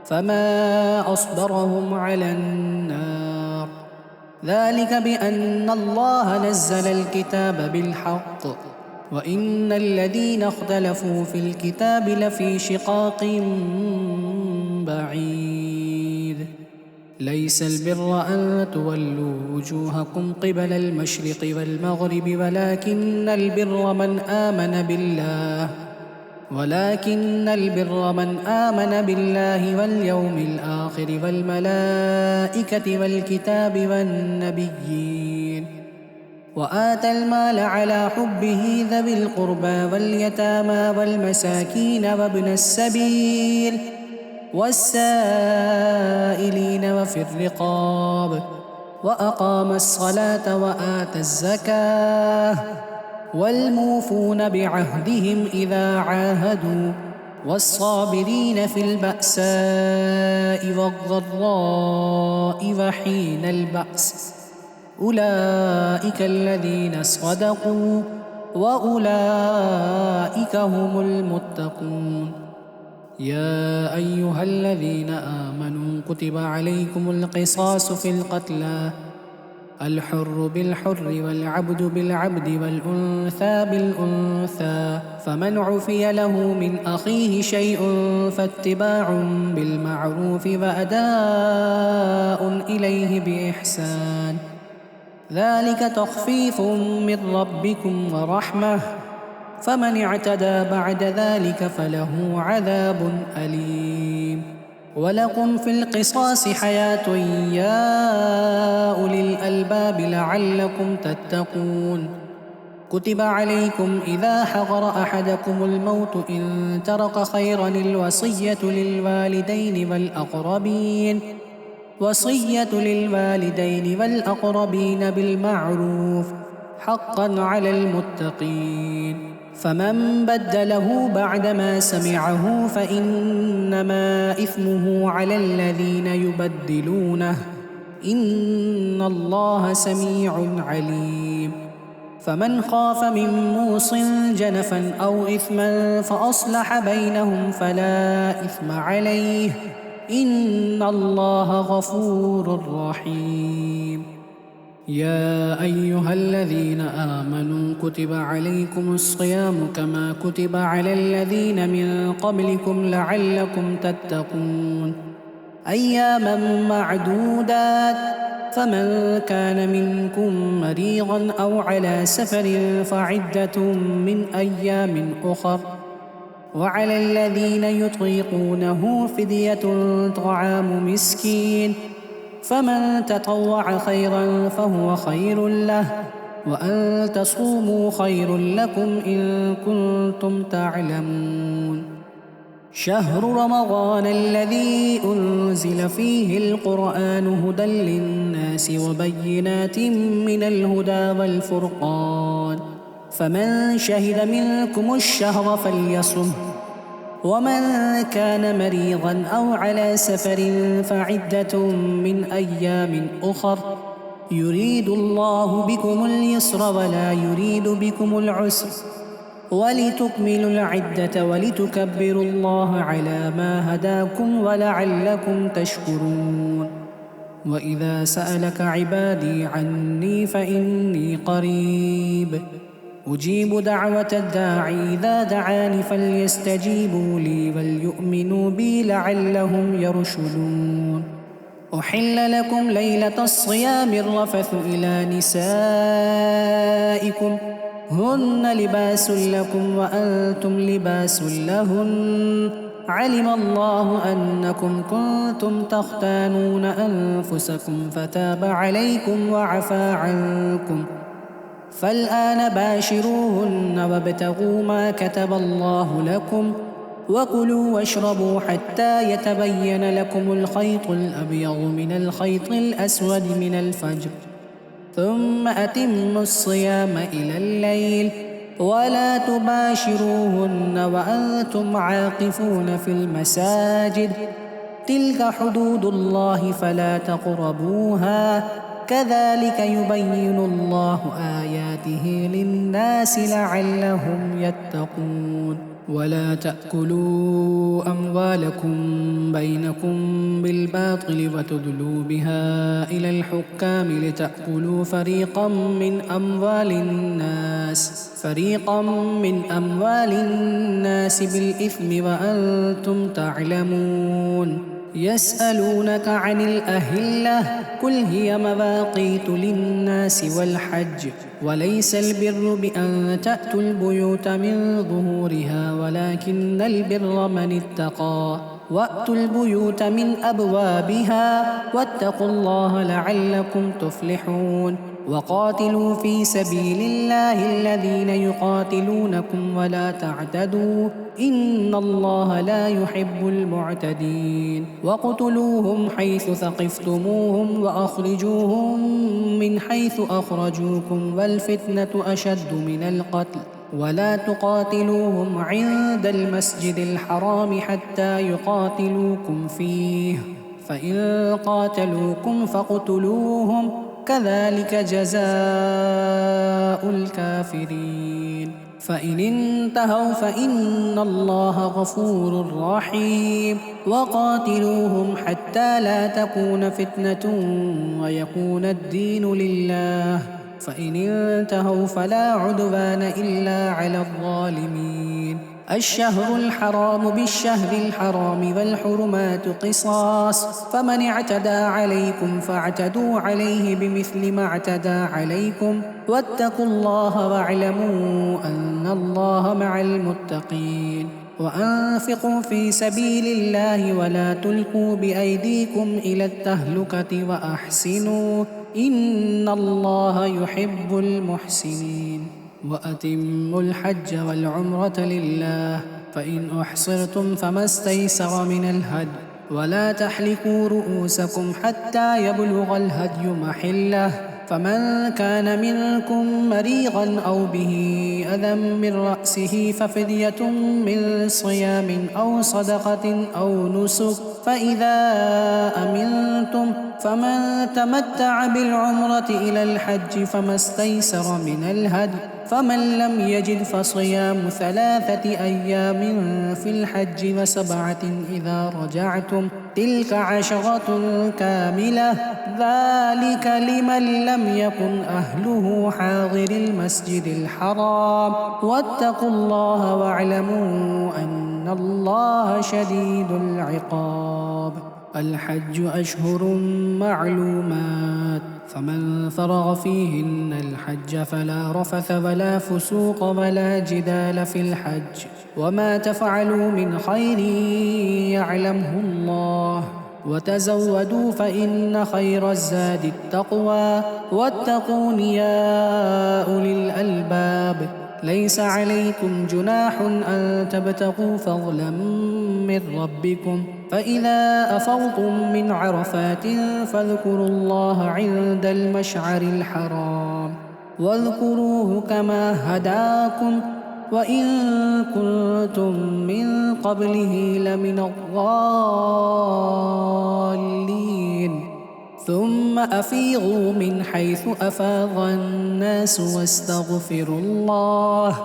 فما أصبرهم على النار، ذلك بأن الله نزل الكتاب بالحق وإن الذين اختلفوا في الكتاب لفي شقاق بعيد. ليس البر أن تولوا وجوهكم قبل المشرق والمغرب ولكن البر من آمن بالله واليوم الآخر والملائكة والكتاب والنبيين، وآتى المال على حبه ذوي القربى واليتامى والمساكين وابن السبيل والسائلين وفي الرقاب، وأقام الصلاة وآتى الزكاة، والموفون بعهدهم إذا عاهدوا، والصابرين في البأساء والضراء وحين البأس، أولئك الذين صدقوا وأولئك هم المتقون. يا أيها الذين آمنوا كتب عليكم القصاص في القتلى، الحر بالحر والعبد بالعبد والأنثى بالأنثى، فمن عفي له من أخيه شيء فاتباع بالمعروف وأداء إليه بإحسان، ذلك تخفيف من ربكم ورحمة، فمن اعتدى بعد ذلك فله عذاب أليم. ولكم في القصاص حياة يا أولي الألباب لعلكم تتقون. كتب عليكم إذا حضر أحدكم الموت إن ترك خيرا الوصية للوالدين والأقربين بالمعروف حقا على المتقين، فمن بدله بعدما سمعه فإنما إثمه على الذين يبدلونه، إن الله سميع عليم. فمن خاف من موص جنفا أو إثما فأصلح بينهم فلا إثم عليه، إن الله غفور رحيم. يا أيها الذين آمنوا كتب عليكم الصيام كما كتب على الذين من قبلكم لعلكم تتقون، أياما معدودات، فمن كان منكم مريضا أو على سفر فعدة من أيام أخر، وعلى الذين يطيقونه فدية طعام مسكين، فمن تطوع خيرا فهو خير له، وأن تصوموا خير لكم إن كنتم تعلمون. شهر رمضان الذي أنزل فيه القرآن هدى للناس وبينات من الهدى والفرقان، فمن شهد منكم الشهر فليصمه، ومن كان مريضا أو على سفر فعدة من أيام أخر، يريد الله بكم اليسر ولا يريد بكم العسر، ولتكملوا العدة ولتكبروا الله على ما هداكم ولعلكم تشكرون. وإذا سألك عبادي عني فإني قريب أجيب دعوة الداعي إذا دعاني، فليستجيبوا لي وليؤمنوا بي لعلهم يرشدون. أحل لكم ليلة الصيام الرفث إلى نسائكم هن لباس لكم وأنتم لباس لهن علم الله أنكم كنتم تختانون أنفسكم فتاب عليكم وعفى عنكم فالآن باشروهن وابتغوا ما كتب الله لكم وكلوا واشربوا حتى يتبين لكم الخيط الأبيض من الخيط الأسود من الفجر ثم أتموا الصيام إلى الليل ولا تباشروهن وأنتم عاكفون في المساجد تلك حدود الله فلا تقربوها كذلك يبين الله آياته للناس لعلهم يتقون ولا تأكلوا أموالكم بينكم بالباطل وتدلوا بها إلى الحكام لتأكلوا فريقا من أموال الناس بالإثم وأنتم تعلمون يسألونك عن الأهلة قل هي مواقيت للناس والحج وليس البر بأن تأتوا البيوت من ظهورها ولكن البر من اتقى وأتوا البيوت من أبوابها واتقوا الله لعلكم تفلحون وقاتلوا في سبيل الله الذين يقاتلونكم ولا تعتدوا إن الله لا يحب المعتدين واقتلوهم حيث ثقفتموهم وأخرجوهم من حيث أخرجوكم والفتنة أشد من القتل ولا تقاتلوهم عند المسجد الحرام حتى يقاتلوكم فيه فإن قاتلوكم فاقتلوهم كذلك جزاء الكافرين فإن انتهوا فإن الله غفور رحيم وقاتلوهم حتى لا تكون فتنة ويكون الدين لله فإن انتهوا فلا عدوان إلا على الظالمين الشهر الحرام بالشهر الحرام والحرمات قصاص فمن اعتدى عليكم فاعتدوا عليه بمثل ما اعتدى عليكم واتقوا الله واعلموا أن الله مع المتقين وأنفقوا في سبيل الله ولا تلقوا بأيديكم إلى التهلكة وأحسنوا إن الله يحب المحسنين وأتموا الحج والعمرة لله فإن أحصرتم فما استيسر من الهدي ولا تحلقوا رؤوسكم حتى يبلغ الهدي محله فمن كان منكم مريضا أو به أذى من رأسه ففدية من صيام أو صدقة أو نسك فإذا أمنتم فمن تمتع بالعمرة إلى الحج فما استيسر من الهدي فمن لم يجد فصيام 3 أيام في الحج و7 إذا رجعتم تلك 10 كاملة ذلك لمن لم يكن أهله حاضر المسجد الحرام واتقوا الله واعلموا أن الله شديد العقاب الحج أشهر معلومات فمن فرغ فيهن الحج فلا رفث ولا فسوق ولا جدال في الحج وما تفعلوا من خير يعلمه الله وتزودوا فإن خير الزاد التقوى واتقون يا أولي الألباب ليس عليكم جناح أن تبتغوا فضلا من ربكم فإذا أفضتم من عرفات فاذكروا الله عند المشعر الحرام واذكروه كما هداكم وإن كنتم من قبله لمن الضالين ثم أفيضوا من حيث أفاض الناس واستغفروا الله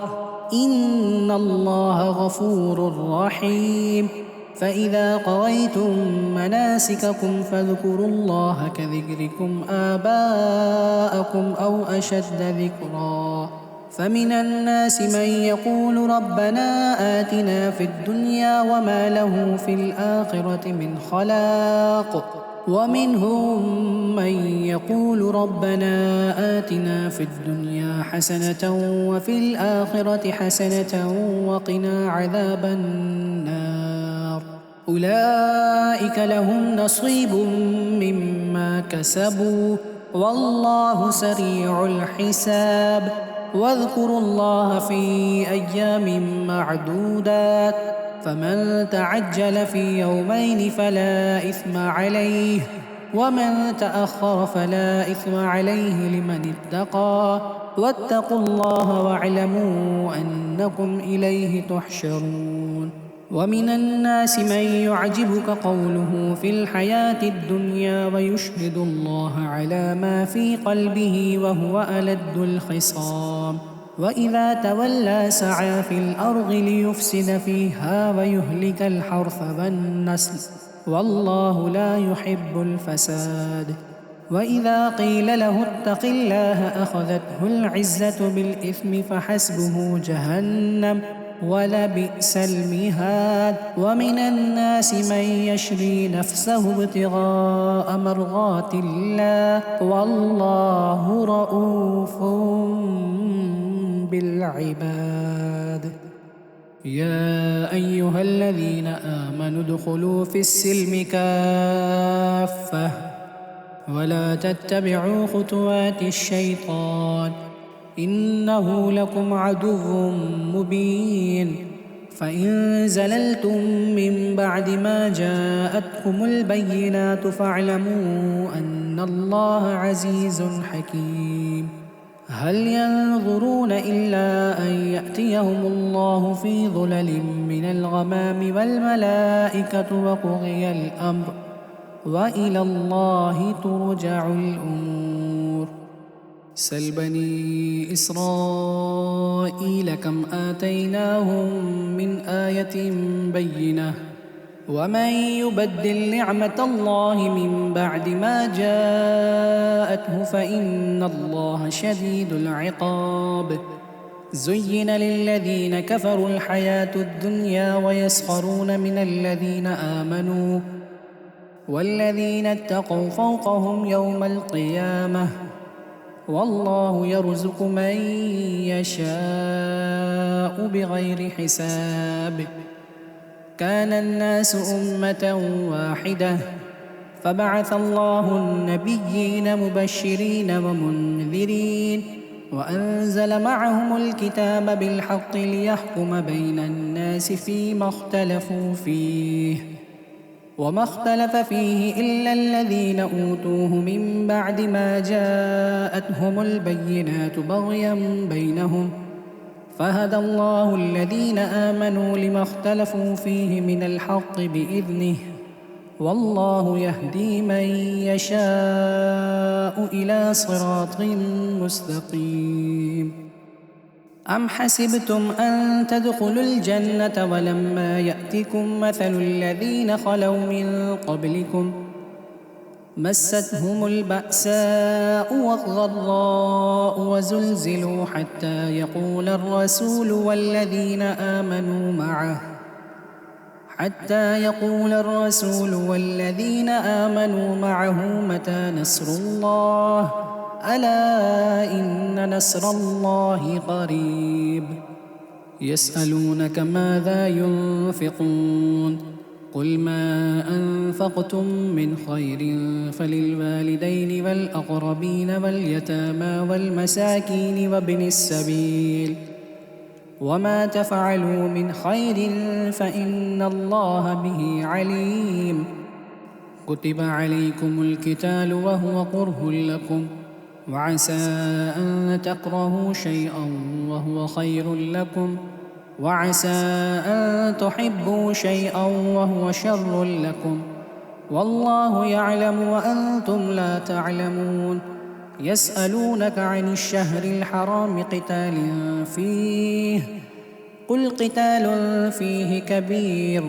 إن الله غفور رحيم فإذا قضيتم مناسككم فاذكروا الله كذكركم آباءكم أو أشد ذكرا فمن الناس من يقول ربنا آتنا في الدنيا وما له في الآخرة من خلاق ومنهم من يقول ربنا آتنا في الدنيا حسنة وفي الآخرة حسنة وقنا عذاب النار. أولئك لهم نصيب مما كسبوا والله سريع الحساب. واذكروا الله في أيام معدودات، فمن تعجل في يومين فلا إثم عليه، ومن تأخر فلا إثم عليه لمن اتقى. واتقوا الله واعلموا أنكم إليه تحشرون. ومن الناس من يعجبك قوله في الحياة الدنيا ويشهد الله على ما في قلبه وهو ألد الخصام، وإذا تولى سعى في الأرض ليفسد فيها ويهلك الحرث والنسل والله لا يحب الفساد. وإذا قيل له اتق الله أخذته العزة بالإثم فحسبه جهنم ولبئس المهاد. ومن الناس من يشري نفسه ابتغاء مرضات الله والله رؤوف بالعباد. يا أيها الذين آمنوا ادخلوا في السلم كافة ولا تتبعوا خطوات الشيطان إنه لكم عدو مبين. فإن زللتم من بعد ما جاءتكم البينات فاعلموا أن الله عزيز حكيم. هل ينظرون إلا أن يأتيهم الله في ظلل من الغمام والملائكة وقضي الأمر وإلى الله ترجع الأمور. سل بني إسرائيل كم آتيناهم من آية بينة ومن يبدل نعمة الله من بعد ما جاءته فإن الله شديد العقاب. زين للذين كفروا الحياة الدنيا ويسخرون من الذين آمنوا والذين اتقوا فوقهم يوم القيامة والله يرزق من يشاء بغير حساب. كان الناس أمة واحدة فبعث الله النبيين مبشرين ومنذرين وأنزل معهم الكتاب بالحق ليحكم بين الناس فيما اختلفوا فيه وما اختلف فيه إلا الذين أوتوه من بعد ما جاءتهم البينات بغيا بينهم فهدى الله الذين آمنوا لما اختلفوا فيه من الحق بإذنه والله يهدي من يشاء إلى صراط مستقيم. أم حسبتم أن تدخلوا الجنة ولما يأتكم مثل الذين خلوا من قبلكم مستهم البأساء والضراء وزلزلوا حتى يقول الرسول والذين آمنوا معه متى نصر الله ألا إن نصر الله قريب. يسألونك ماذا ينفقون قل ما أنفقتم من خير فللوالدين والأقربين واليتامى والمساكين وابن السبيل وما تفعلوا من خير فإن الله به عليم. كتب عليكم القتال وهو كره لكم وعسى أن تكرهوا شيئا وهو خير لكم وعسى أن تحبوا شيئا وهو شر لكم والله يعلم وأنتم لا تعلمون. يسألونك عن الشهر الحرام قتال فيه قل قتال فيه كبير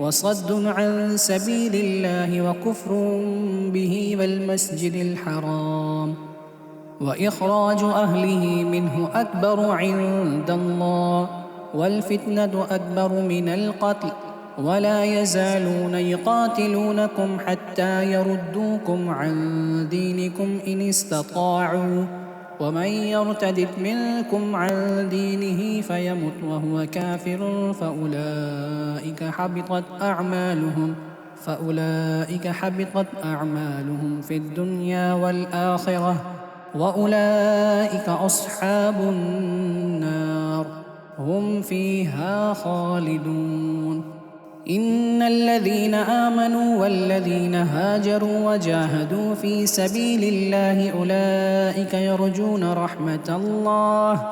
وصد عن سبيل الله وكفر به والمسجد الحرام وإخراج أهله منه أكبر عند الله والفتنة أكبر من القتل ولا يزالون يقاتلونكم حتى يردوكم عن دينكم إن استطاعوا ومن يرتد منكم عن دينه فيمت وهو كافر فأولئك حبطت أعمالهم في الدنيا والآخرة وأولئك أصحاب النار هم فيها خالدون. إن الذين آمنوا والذين هاجروا وجاهدوا في سبيل الله أولئك يرجون رحمة الله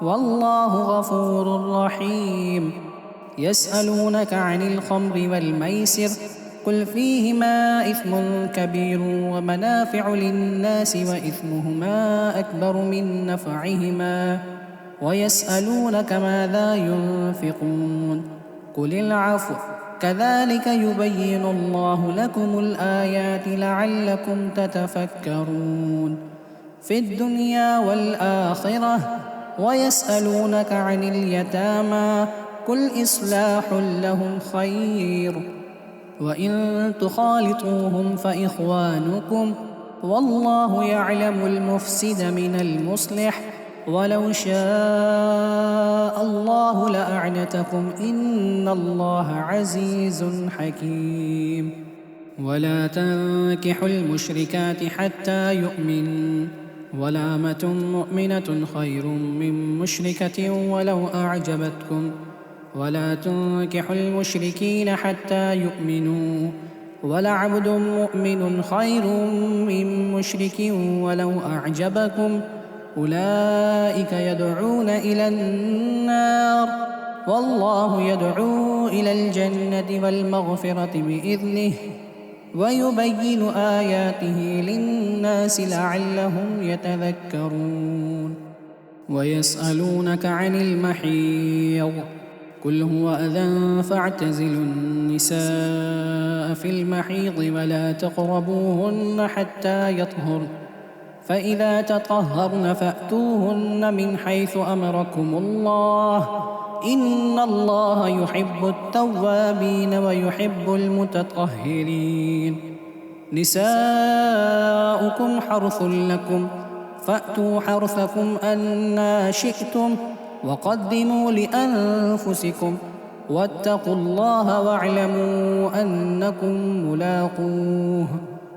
والله غفور رحيم. يسألونك عن الخمر والميسر قل فيهما إثم كبير ومنافع للناس وإثمهما أكبر من نفعهما ويسألونك ماذا ينفقون قل العفو كذلك يبين الله لكم الآيات لعلكم تتفكرون في الدنيا والآخرة. ويسألونك عن اليتامى قل إصلاح لهم خير وإن تخالطوهم فإخوانكم والله يعلم المفسد من المصلح ولو شاء الله لأعنتكم إن الله عزيز حكيم. ولا تنكحوا المشركات حتى يؤمنوا ولأمة مؤمنة خير من مشركة ولو أعجبتكم ولا تنكحوا المشركين حتى يؤمنوا ولعبد مؤمن خير من مشرك ولو أعجبكم أولئك يدعون إلى النار والله يدعو إلى الجنة والمغفرة بإذنه ويبين آياته للناس لعلهم يتذكرون. ويسألونك عن المحيض قل هو أذى فاعتزلوا النساء في المحيض ولا تقربوهن حتى يطهرن فإذا تطهرن فأتوهن من حيث أمركم الله إن الله يحب التوابين ويحب المتطهرين. نساؤكم حرث لكم فأتوا حرثكم أنى شئتم وقدموا لأنفسكم واتقوا الله واعلموا أنكم ملاقوه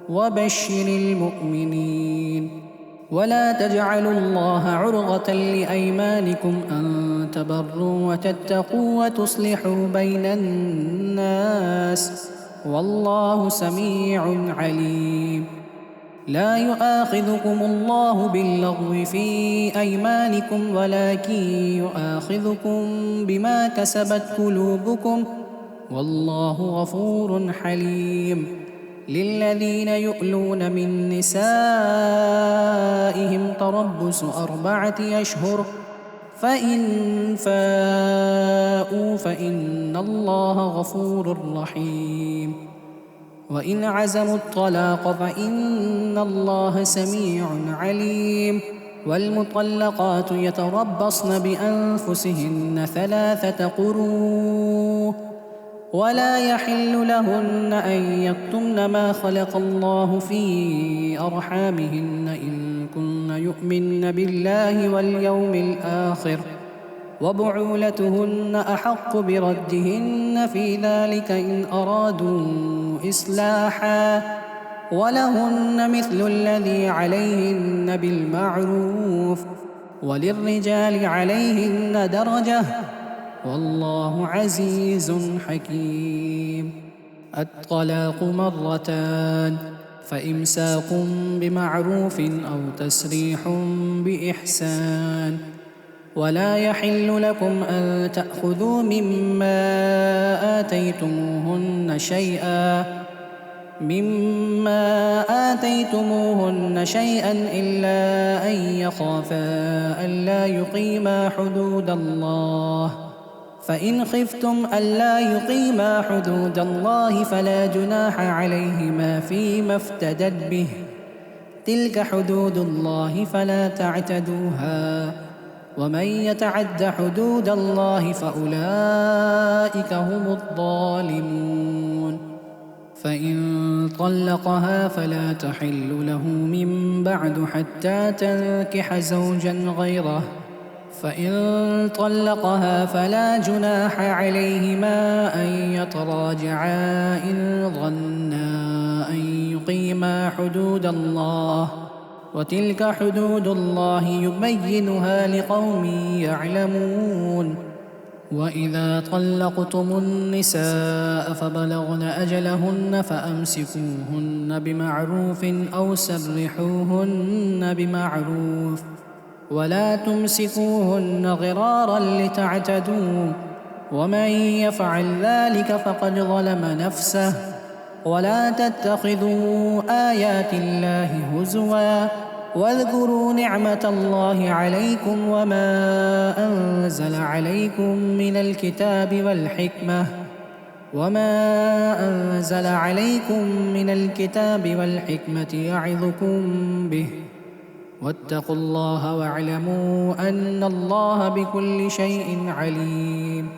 وبشر المؤمنين. ولا تجعلوا الله عرضة لأيمانكم أن تبروا وتتقوا وتصلحوا بين الناس والله سميع عليم. لا يؤاخذكم الله باللغو في أيمانكم ولكن يؤاخذكم بما كسبت قلوبكم والله غفور حليم. للذين يؤلون من نسائهم تربص 4 أشهر فإن فاءوا فإن الله غفور رحيم. وإن عزموا الطلاق فإن الله سميع عليم. والمطلقات يتربصن بأنفسهن 3 قروء ولا يحل لهن أن يكتمن ما خلق الله في أرحامهن إن كن يؤمن بالله واليوم الآخر وبعولتهن أحق بردهن في ذلك إن أرادوا إصلاحا ولهن مثل الذي عليهن بالمعروف وللرجال عليهن درجة والله عزيز حكيم. الطلاق 2 فإمساك بمعروف أو تسريح بإحسان. ولا يحل لكم أن تأخذوا مما آتيتموهن شيئا إلا أن يخافا ألا يقيما حدود الله فإن خفتم ألا يقيما حدود الله فلا جناح عليهما فيما افتدت به تلك حدود الله فلا تعتدوها ومن يتعد حدود الله فأولئك هم الظالمون. فإن طلقها فلا تحل له من بعد حتى تنكح زوجا غيره، فإن طلقها فلا جناح عليهما أن يتراجعا إن ظنا أن يقيما حدود الله، وتلك حدود الله يبينها لقوم يعلمون. وإذا طلقتم النساء فبلغن أجلهن فأمسكوهن بمعروف أو سرحوهن بمعروف، ولا تمسكوهن ضرارا لتعتدوا، ومن يفعل ذلك فقد ظلم نفسه. ولا تتخذوا آيات الله هزوا، واذكروا نعمة الله عليكم وما أنزل عليكم من الكتاب والحكمة يعظكم به، واتقوا الله واعلموا أن الله بكل شيء عليم.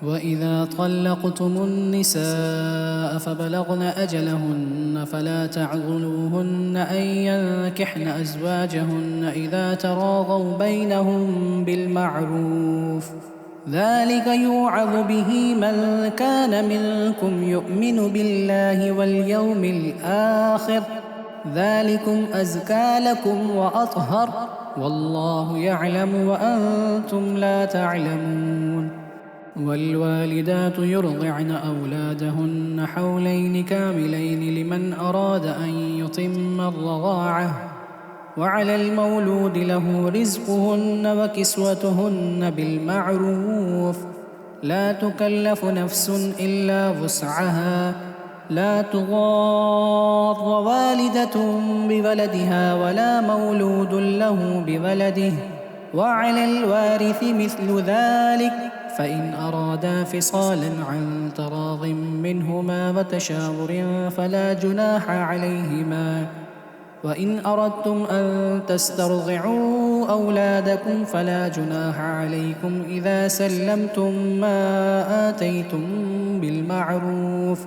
وإذا طلقتم النساء فبلغن أجلهن فلا تعضلوهن أن ينكحن أزواجهن إذا تراضوا بينهم بالمعروف، ذلك يوعظ به من كان منكم يؤمن بالله واليوم الآخر، ذلكم أزكى لكم وأطهر، والله يعلم وأنتم لا تعلمون. والوالدات يرضعن أولادهن حولين كاملين لمن أراد أن يتم الرضاعة، وعلى المولود له رزقهن وكسوتهن بالمعروف، لا تكلف نفس إلا وسعها، لا تضار والدة بولدها ولا مولود له بولده، وعلى الوارث مثل ذلك، فإن أرادا فصالا عن تراض منهما وتشاور فلا جناح عليهما. وإن أردتم أن تسترضعوا أولادكم فلا جناح عليكم إذا سلمتم ما آتيتم بالمعروف،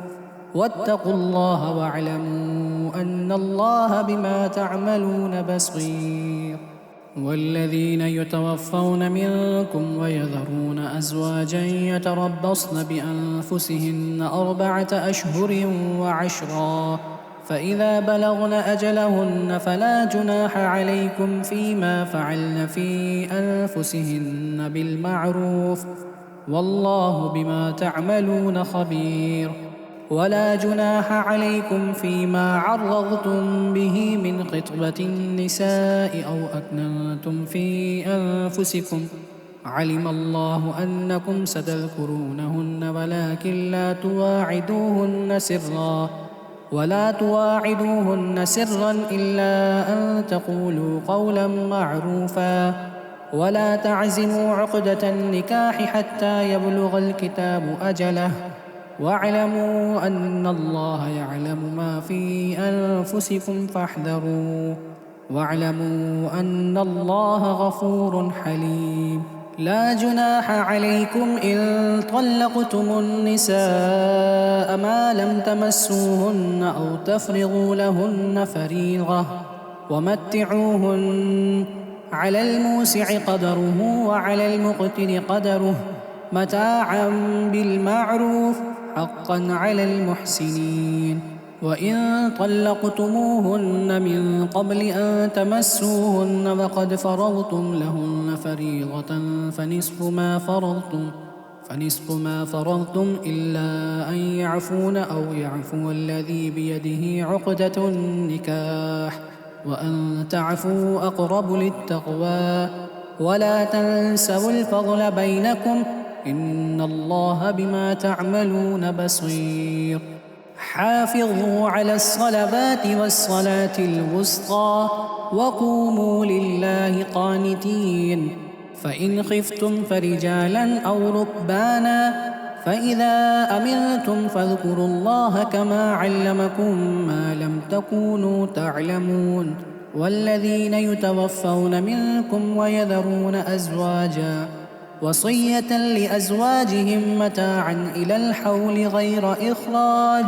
واتقوا الله واعلموا أن الله بما تعملون بصير. والذين يتوفون منكم ويذرون أزواجا يتربصن بأنفسهن 4 أشهر وعشرا، فإذا بلغن أجلهن فلا جناح عليكم فيما فعلن في أنفسهن بالمعروف، والله بما تعملون خبير. ولا جناح عليكم فيما عرضتم به من خطبة النساء أو أكننتم في أنفسكم، علم الله أنكم ستذكرونهن ولا تواعدوهن سرا إلا أن تقولوا قولا معروفا، ولا تعزموا عقدة النكاح حتى يبلغ الكتاب أجله، واعلموا أن الله يعلم ما في أنفسكم فاحذروا، واعلموا أن الله غفور حليم. لا جناح عليكم إن طلقتم النساء ما لم تمسوهن أو تفرضوا لهن فريضة، ومتعوهن على الموسع قدره وعلى المقتر قدره متاعا بالمعروف، حقا على المحسنين. وإن طلقتموهن من قبل أن تمسوهن وقد فرضتم لهن فريضة فنصف ما فرضتم إلا أن يعفون أو يعفو الذي بيده عقدة النكاح، وأن تعفوا أقرب للتقوى، ولا تنسوا الفضل بينكم، إن الله بما تعملون بصير. حافظوا على الصلوات والصلاة الوسطى وقوموا لله قانتين، فإن خفتم فرجالا أو ركبانا، فإذا أمنتم فاذكروا الله كما علمكم ما لم تكونوا تعلمون، والذين يتوفون منكم ويذرون أزواجا وصية لأزواجهم متاعا إلى الحول غير إخراج،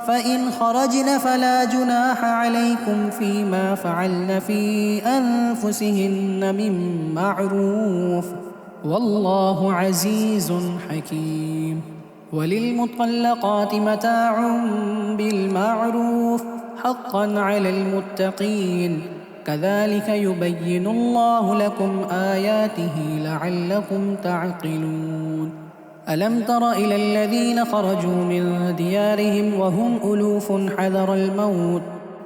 فإن خرجن فلا جناح عليكم فيما فعلن في أنفسهن من معروف، والله عزيز حكيم. وللمطلقات متاع بالمعروف حقا على المتقين، كذلك يبين الله لكم آياته لعلكم تعقلون. ألم تر إلى الذين خرجوا من ديارهم وهم ألوف حذر الموت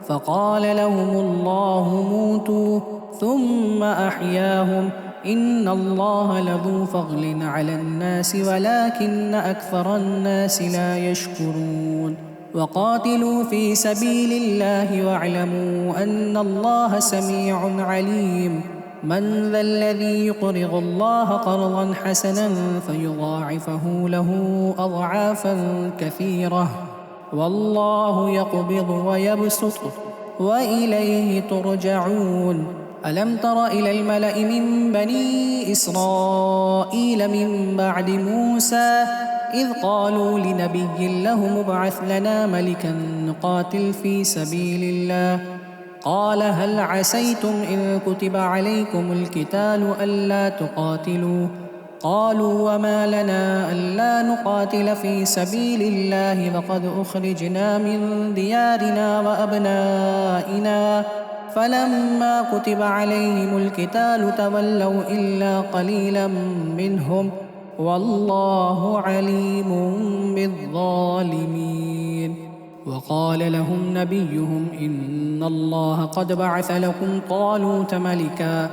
فقال لهم الله موتوا ثم أحياهم، إن الله لذو فضل على الناس ولكن أكثر الناس لا يشكرون. وقاتلوا في سبيل الله واعلموا أن الله سميع عليم. من ذا الذي يقرض الله قرضا حسنا فيضاعفه له أضعافا كثيرة، والله يقبض ويبسط وإليه ترجعون. ألم تر إلى الملأ من بني إسرائيل من بعد موسى إذ قالوا لنبي له ابعث لنا ملكا نقاتل في سبيل الله، قال هل عسيتم إن كتب عليكم القتال ألا تقاتلوا؟ قالوا وما لنا ألا نقاتل في سبيل الله وقد أخرجنا من ديارنا وأبنائنا، فلما كتب عليهم القتال تولوا إلا قليلا منهم، والله عليم بالظالمين. وقال لهم نبيهم إن الله قد بعث لكم طالوت ملكا،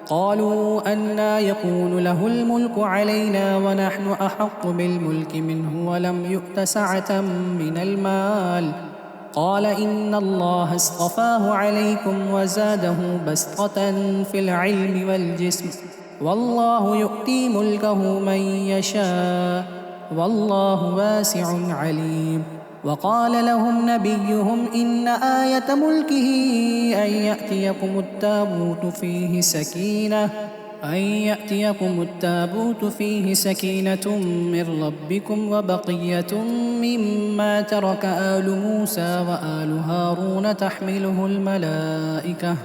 قالوا أنى يكون له الملك علينا ونحن أحق بالملك منه ولم يؤت سعة من المال، قال إن الله اصطفاه عليكم وزاده بسطة في العلم والجسم، والله يؤتي ملكه من يشاء، والله واسع عليم. وقال لهم نبيهم إن آية ملكه أن يأتيكم التابوت فيه سكينة من ربكم وبقية مما ترك آل موسى وآل هارون تحمله الملائكة،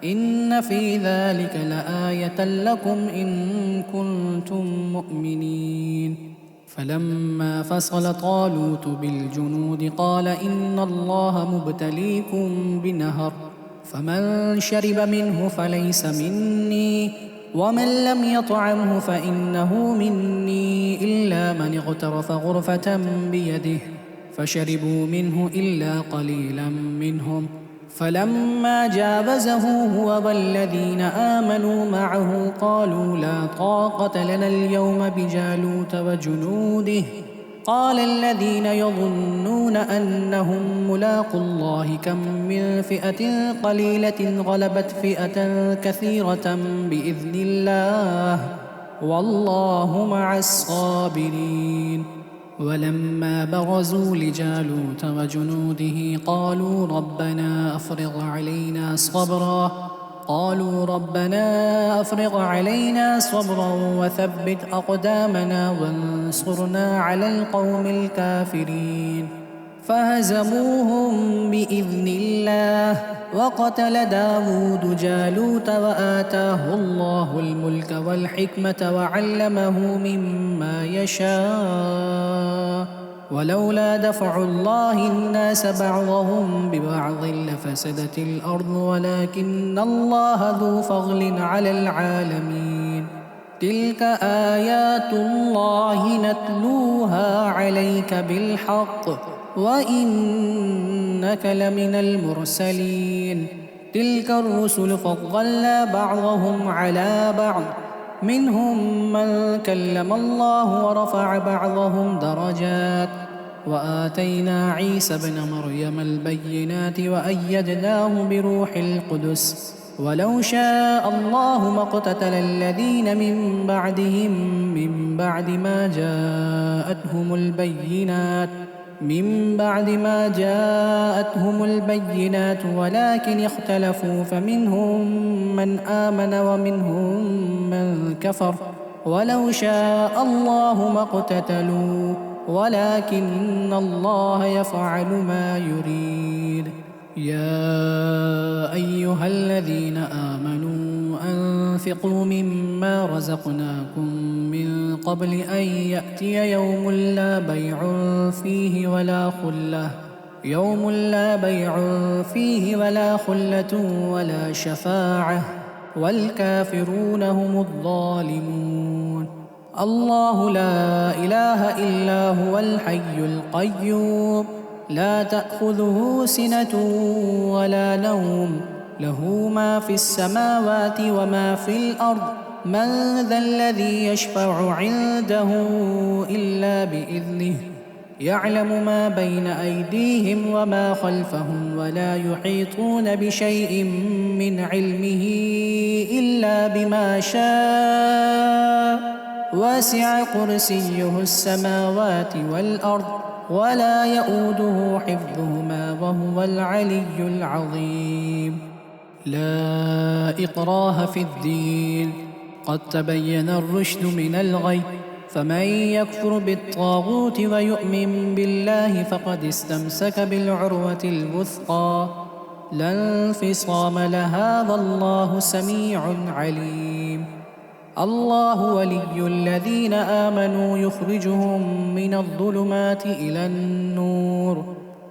إن في ذلك لآية لكم إن كنتم مؤمنين. فلما فصل طالوت بالجنود قال إن الله مبتليكم بنهر، فمن شرب منه فليس مني، ومن لم يطعمه فإنه مني إلا من اغترف غرفة بيده، فشربوا منه إلا قليلا منهم. فلما جاوزه هو والذين آمنوا معه قالوا لا طاقة لنا اليوم بجالوت وجنوده، قال الذين يظنون أنهم ملاقو الله كم من فئة قليلة غلبت فئة كثيرة بإذن الله، والله مع الصابرين. ولما برزوا لجالوت وجنوده قالوا ربنا أفرغ علينا صبرا وثبت أقدامنا وانصرنا على القوم الكافرين، فهزموهم بإذن الله. وقتل داود جالوت وآتاه الله الملك والحكمة وعلمه مما يشاء، ولولا دفع الله الناس بعضهم ببعض لفسدت الأرض ولكن الله ذو فضل على العالمين. تلك آيات الله نتلوها عليك بالحق وإنك لمن المرسلين. تلك الرسل فضلنا بعضهم على بعض، منهم من كلم الله ورفع بعضهم درجات، وآتينا عيسى ابن مريم البينات وأيدناه بروح القدس، ولو شاء الله ما اقتتل الذين من بعدهم من بعد ما جاءتهم البينات من بعد ما جاءتهم البينات ولكن اختلفوا فمنهم من آمن ومنهم من كفر ولو شاء الله ما اقتتلوا ولكن الله يفعل ما يريد. يا أيها الذين آمنوا أنفقوا مما رزقناكم من قبل أن يأتي يوم لا بيع فيه ولا خلة ولا شفاعة والكافرون هم الظالمون. الله لا إله إلا هو الحي القيوم لا تأخذه سنة ولا نوم له ما في السماوات وما في الأرض من ذا الذي يشفع عنده إلا بإذنه يعلم ما بين أيديهم وما خلفهم ولا يحيطون بشيء من علمه إلا بما شاء وسع كرسيه السماوات والأرض ولا يؤوده حفظهما وهو العلي العظيم. لا إكراه في الدين قد تبين الرشد من الغي فمن يكفر بالطاغوت ويؤمن بالله فقد استمسك بالعروة الوثقى لا انفصام لها والله سميع عليم. الله ولي الذين آمنوا يخرجهم من الظلمات إلى النور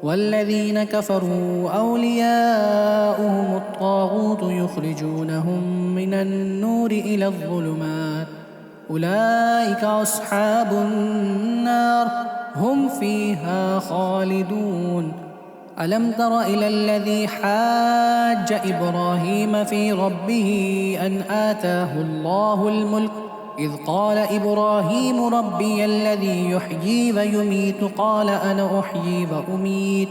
والذين كفروا أولياؤهم الطاغوت يخرجونهم من النور إلى الظلمات أولئك أصحاب النار هم فيها خالدون. ألم تر إلى الذي حاج إبراهيم في ربه أن آتاه الله الملك إذ قال إبراهيم ربي الذي يحيي ويميت قال أنا أحيي وأميت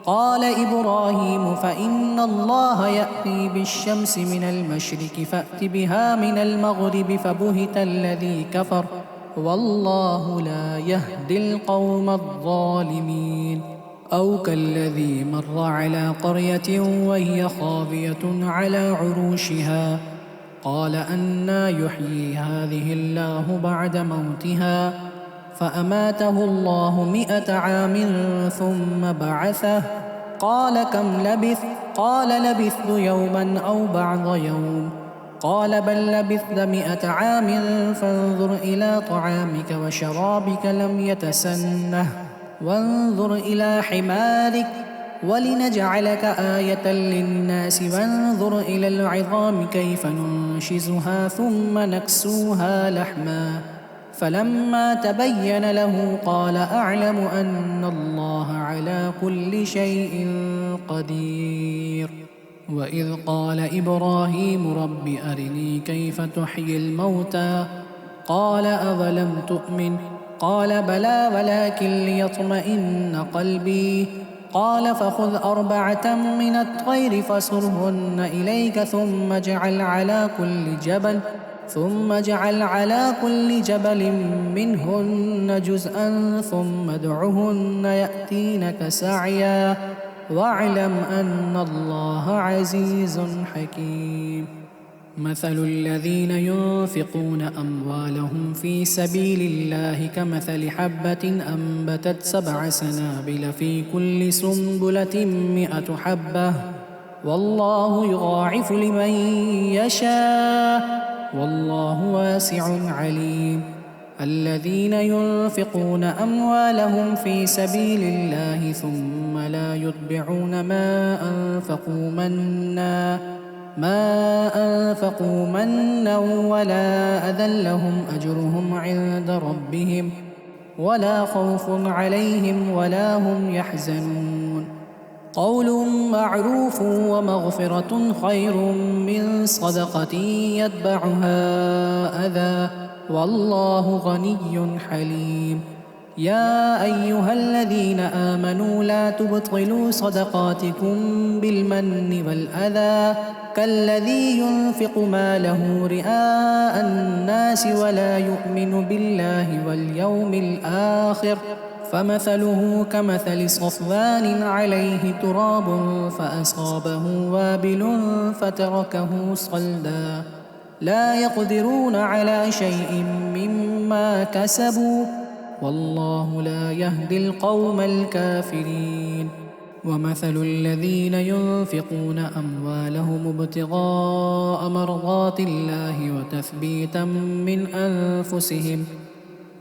قال إبراهيم فإن الله يأتي بالشمس من المشرق فأت بها من المغرب فبهت الذي كفر والله لا يهدي القوم الظالمين. أو كالذي مر على قرية وهي خاوية على عروشها قال أنى يحيي هذه الله بعد موتها فأماته الله 100 عام ثم بعثه قال كم لبثت قال لبثت يوما أو بعض يوم قال بل لبثت 100 عام فانظر إلى طعامك وشرابك لم يتسنه وانظر إلى حمارك ولنجعلك آية للناس وانظر إلى العظام كيف ننشزها ثم نكسوها لحما فلما تبين له قال أعلم أن الله على كل شيء قدير. وإذ قال إبراهيم رب أرني كيف تحيي الموتى قال أولم تؤمن قال بلى ولكن ليطمئن قلبي قال فخذ 4 من الطير فصرهن إليك ثم اجعل على كل جبل منهن جزءا ثم ادعهن يأتينك سعيا واعلم أن الله عزيز حكيم. مثل الذين ينفقون أموالهم في سبيل الله كمثل حبة أنبتت 7 سنابل في كل سنبلة 100 حبة والله يضاعف لمن يشاء والله واسع عليم. الذين ينفقون أموالهم في سبيل الله ثم لا يتبعون ما أنفقوا منا ولا أذى لهم أجرهم عند ربهم ولا خوف عليهم ولا هم يحزنون. قول معروف ومغفرة خير من صدقة يتبعها أذى والله غني حليم. يا أيها الذين آمنوا لا تبطلوا صدقاتكم بالمن والأذى كالذي ينفق ماله رئاء الناس ولا يؤمن بالله واليوم الآخر فمثله كمثل صفوان عليه تراب فأصابه وابل فتركه صلدا لا يقدرون على شيء مما كسبوا والله لا يهدي القوم الكافرين ومثل الذين ينفقون أموالهم ابتغاء مرضات الله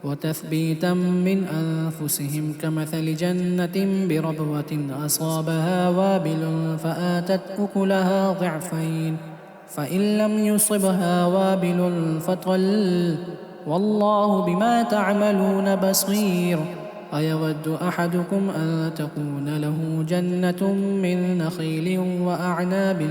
وتثبيتا من أنفسهم كمثل جنة بربوة أصابها وابل فآتت أكلها ضعفين فإن لم يصبها وابل فطل والله بما تعملون بصير أيود أحدكم أن تكون له جنة من نخيل وأعناب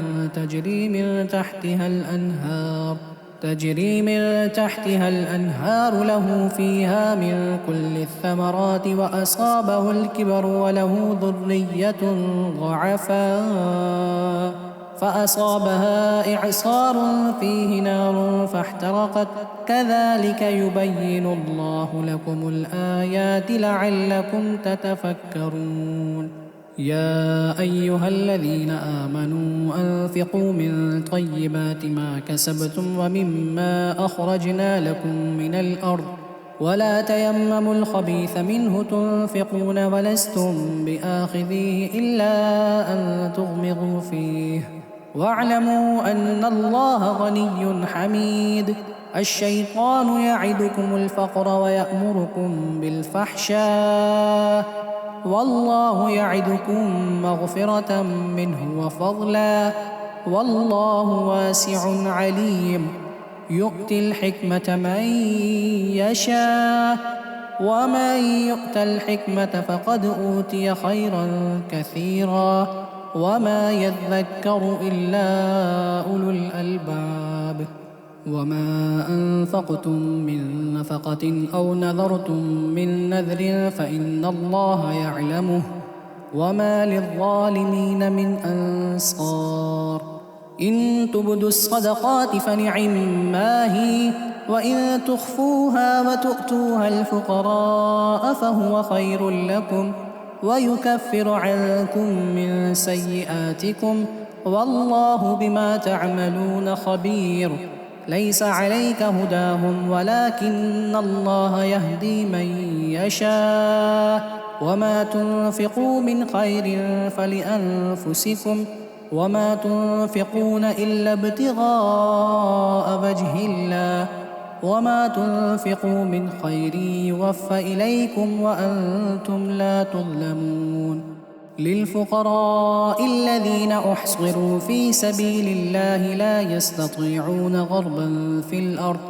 تجري من تحتها الأنهار له فيها من كل الثمرات وأصابه الكبر وله ذرية ضعفاء فأصابها إعصار فيه نار فاحترقت كذلك يبين الله لكم الآيات لعلكم تتفكرون يا أيها الذين آمنوا أنفقوا من طيبات ما كسبتم ومما أخرجنا لكم من الأرض ولا تيمموا الخبيث منه تنفقون ولستم بآخذيه إلا أن تغمضوا فيه واعلموا أن الله غني حميد الشيطان يعدكم الفقر ويأمركم بالفحشاء والله يعدكم مغفرة منه وفضلا والله واسع عليم يؤتي الحكمة من يشاء ومن يؤت الحكمة فقد أوتي خيرا كثيرا وما يذكر إلا أولو الألباب وما أنفقتم من نفقة أو نذرتم من نذر فإن الله يعلمه وما للظالمين من أنصار إن تبدوا الصدقات فنعما هي وإن تخفوها وتؤتوها الفقراء فهو خير لكم ويكفر عنكم من سيئاتكم والله بما تعملون خبير ليس عليك هداهم ولكن الله يهدي من يشاء وما تنفقوا من خير فلأنفسكم وما تنفقون إلا ابتغاء وجه الله وما تنفقوا من خير يوفى إليكم وأنتم لا تظلمون للفقراء الذين أحصروا في سبيل الله لا يستطيعون غربا في الأرض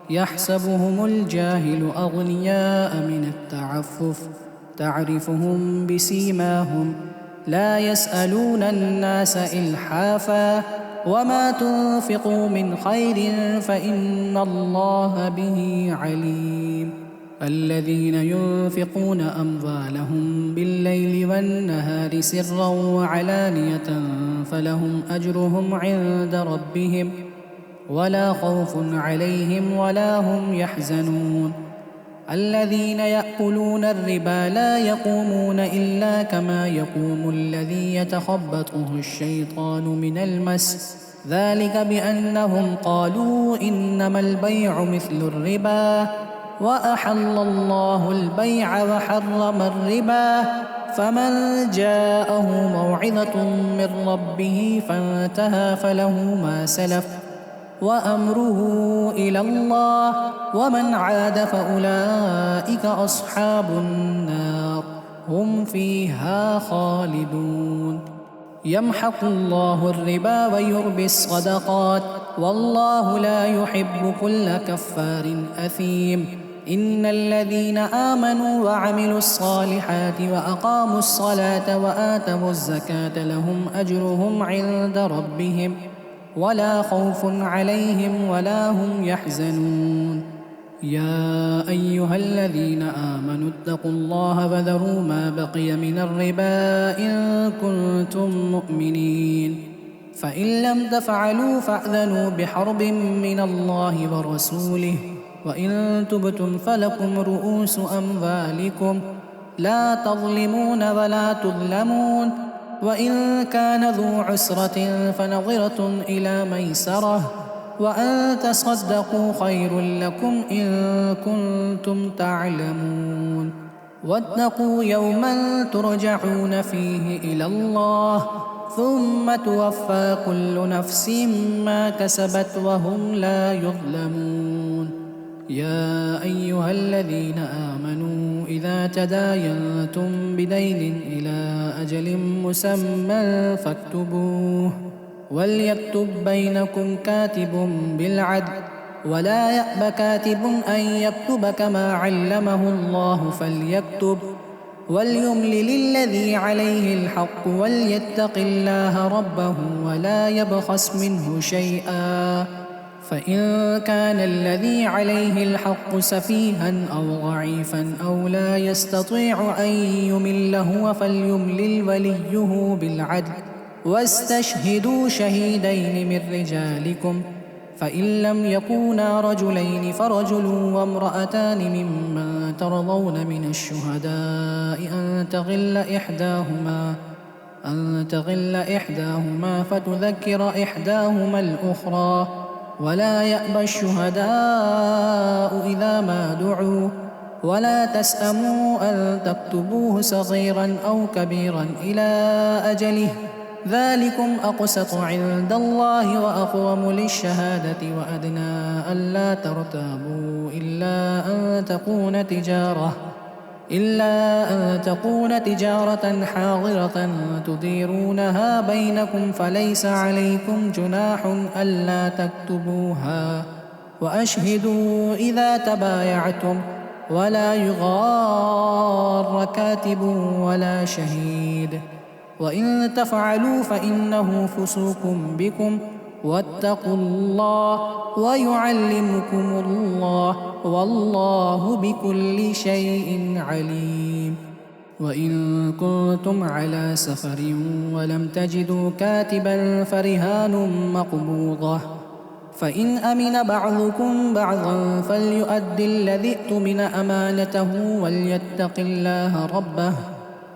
يحسبهم الجاهل أغنياء من التعفف تعرفهم بسيماهم لا يسألون الناس إلحافا وما تنفقوا من خير فإن الله به عليم الذين ينفقون أموالهم بالليل والنهار سرا وعلانية فلهم أجرهم عند ربهم ولا خوف عليهم ولا هم يحزنون الذين يأكلون الربا لا يقومون إلا كما يقوم الذي يتخبطه الشيطان من المس ذلك بأنهم قالوا إنما البيع مثل الربا وأحل الله البيع وحرم الربا فمن جاءه موعظة من ربه فانتهى فله ما سلف وأمره إلى الله ومن عاد فأولئك أصحاب النار هم فيها خالدون يمحق الله الربا ويربي الصدقات والله لا يحب كل كفار أثيم إن الذين آمنوا وعملوا الصالحات وأقاموا الصلاة وآتوا الزكاة لهم أجرهم عند ربهم ولا خوف عليهم ولا هم يحزنون يا أيها الذين آمنوا اتقوا الله وذروا ما بقي من الربا إن كنتم مؤمنين فإن لم تفعلوا فأذنوا بحرب من الله ورسوله وإن تبتم فلكم رؤوس أموالكم لا تظلمون ولا تظلمون. وإن كان ذو عسرة فنظرة إلى ميسرة، وأن تصدقوا خير لكم إن كنتم تعلمون. واتقوا يوما ترجعون فيه إلى الله ثم توفى كل نفس ما كسبت وهم لا يظلمون. يا أيها الذين آمنوا إذا تداينتم بدين إلى أجل مسمى فاكتبوه، وليكتب بينكم كاتب بالعدل، ولا يأب كاتب أن يكتب كما علمه الله فليكتب، وليملل الذي عليه الحق وليتق الله ربه ولا يبخس منه شيئا. فإن كان الذي عليه الحق سفيها أو ضعيفا أو لا يستطيع أن يمل هو فليملل وليه بالعدل، واستشهدوا شهيدين من رجالكم، فإن لم يكونا رجلين فرجل وامرأتان ممن ترضون من الشهداء أن تغل إحداهما فتذكر إحداهما الأخرى، ولا يأبى الشهداء إذا ما دعوا، ولا تسأموا أن تكتبوه صغيرا أو كبيرا إلى أجله، ذلكم أقسط عند الله وأقوم للشهادة وأدنى ألا ترتابوا إلا أن تكون تجارة حاضرة تديرونها بينكم فليس عليكم جناح ألا تكتبوها، وأشهدوا إذا تبايعتم، ولا يغار كاتب ولا شهيد، وإن تفعلوا فإنه فسوق بكم، واتقوا الله ويعلمكم الله والله بكل شيء عليم. وإن كنتم على سفر ولم تجدوا كاتبا فرهان مقبوضة، فإن أمن بعضكم بعضا فليؤد الذي اؤتمن أمانته وليتق الله ربه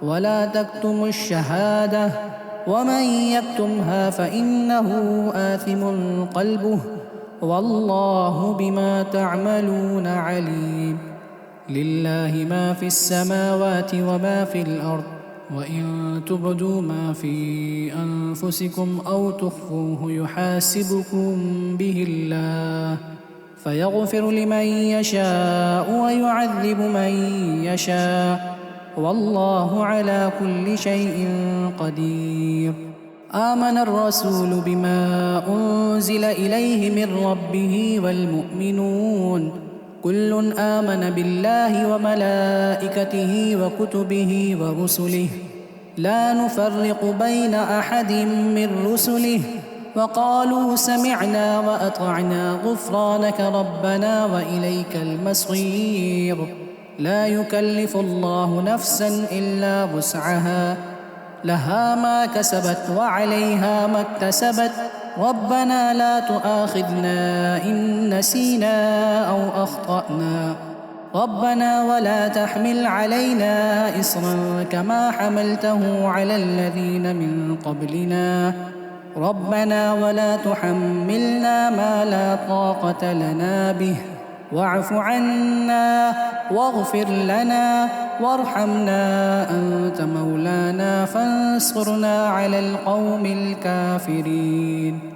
ولا تكتموا الشهادة، ومن يكتمها فإنه آثم قلبه والله بما تعملون عليم. لله ما في السماوات وما في الأرض، وإن تبدوا ما في أنفسكم أو تخفوه يحاسبكم به الله، فيغفر لمن يشاء ويعذب من يشاء، والله على كل شيء قدير. آمن الرسول بما أنزل إليه من ربه والمؤمنون كل آمن بالله وملائكته وكتبه ورسله لا نفرق بين أحد من رسله، وقالوا سمعنا وأطعنا غفرانك ربنا وإليك المصير. لا يكلف الله نفسا إلا وسعها، لها ما كسبت وعليها ما اكتسبت، ربنا لا تؤاخذنا إن نسينا أو أخطأنا، ربنا ولا تحمل علينا إصرا كما حملته على الذين من قبلنا، ربنا ولا تحملنا ما لا طاقة لنا به، واعف عنا واغفر لنا وارحمنا أنت مولانا فانصرنا على القوم الكافرين.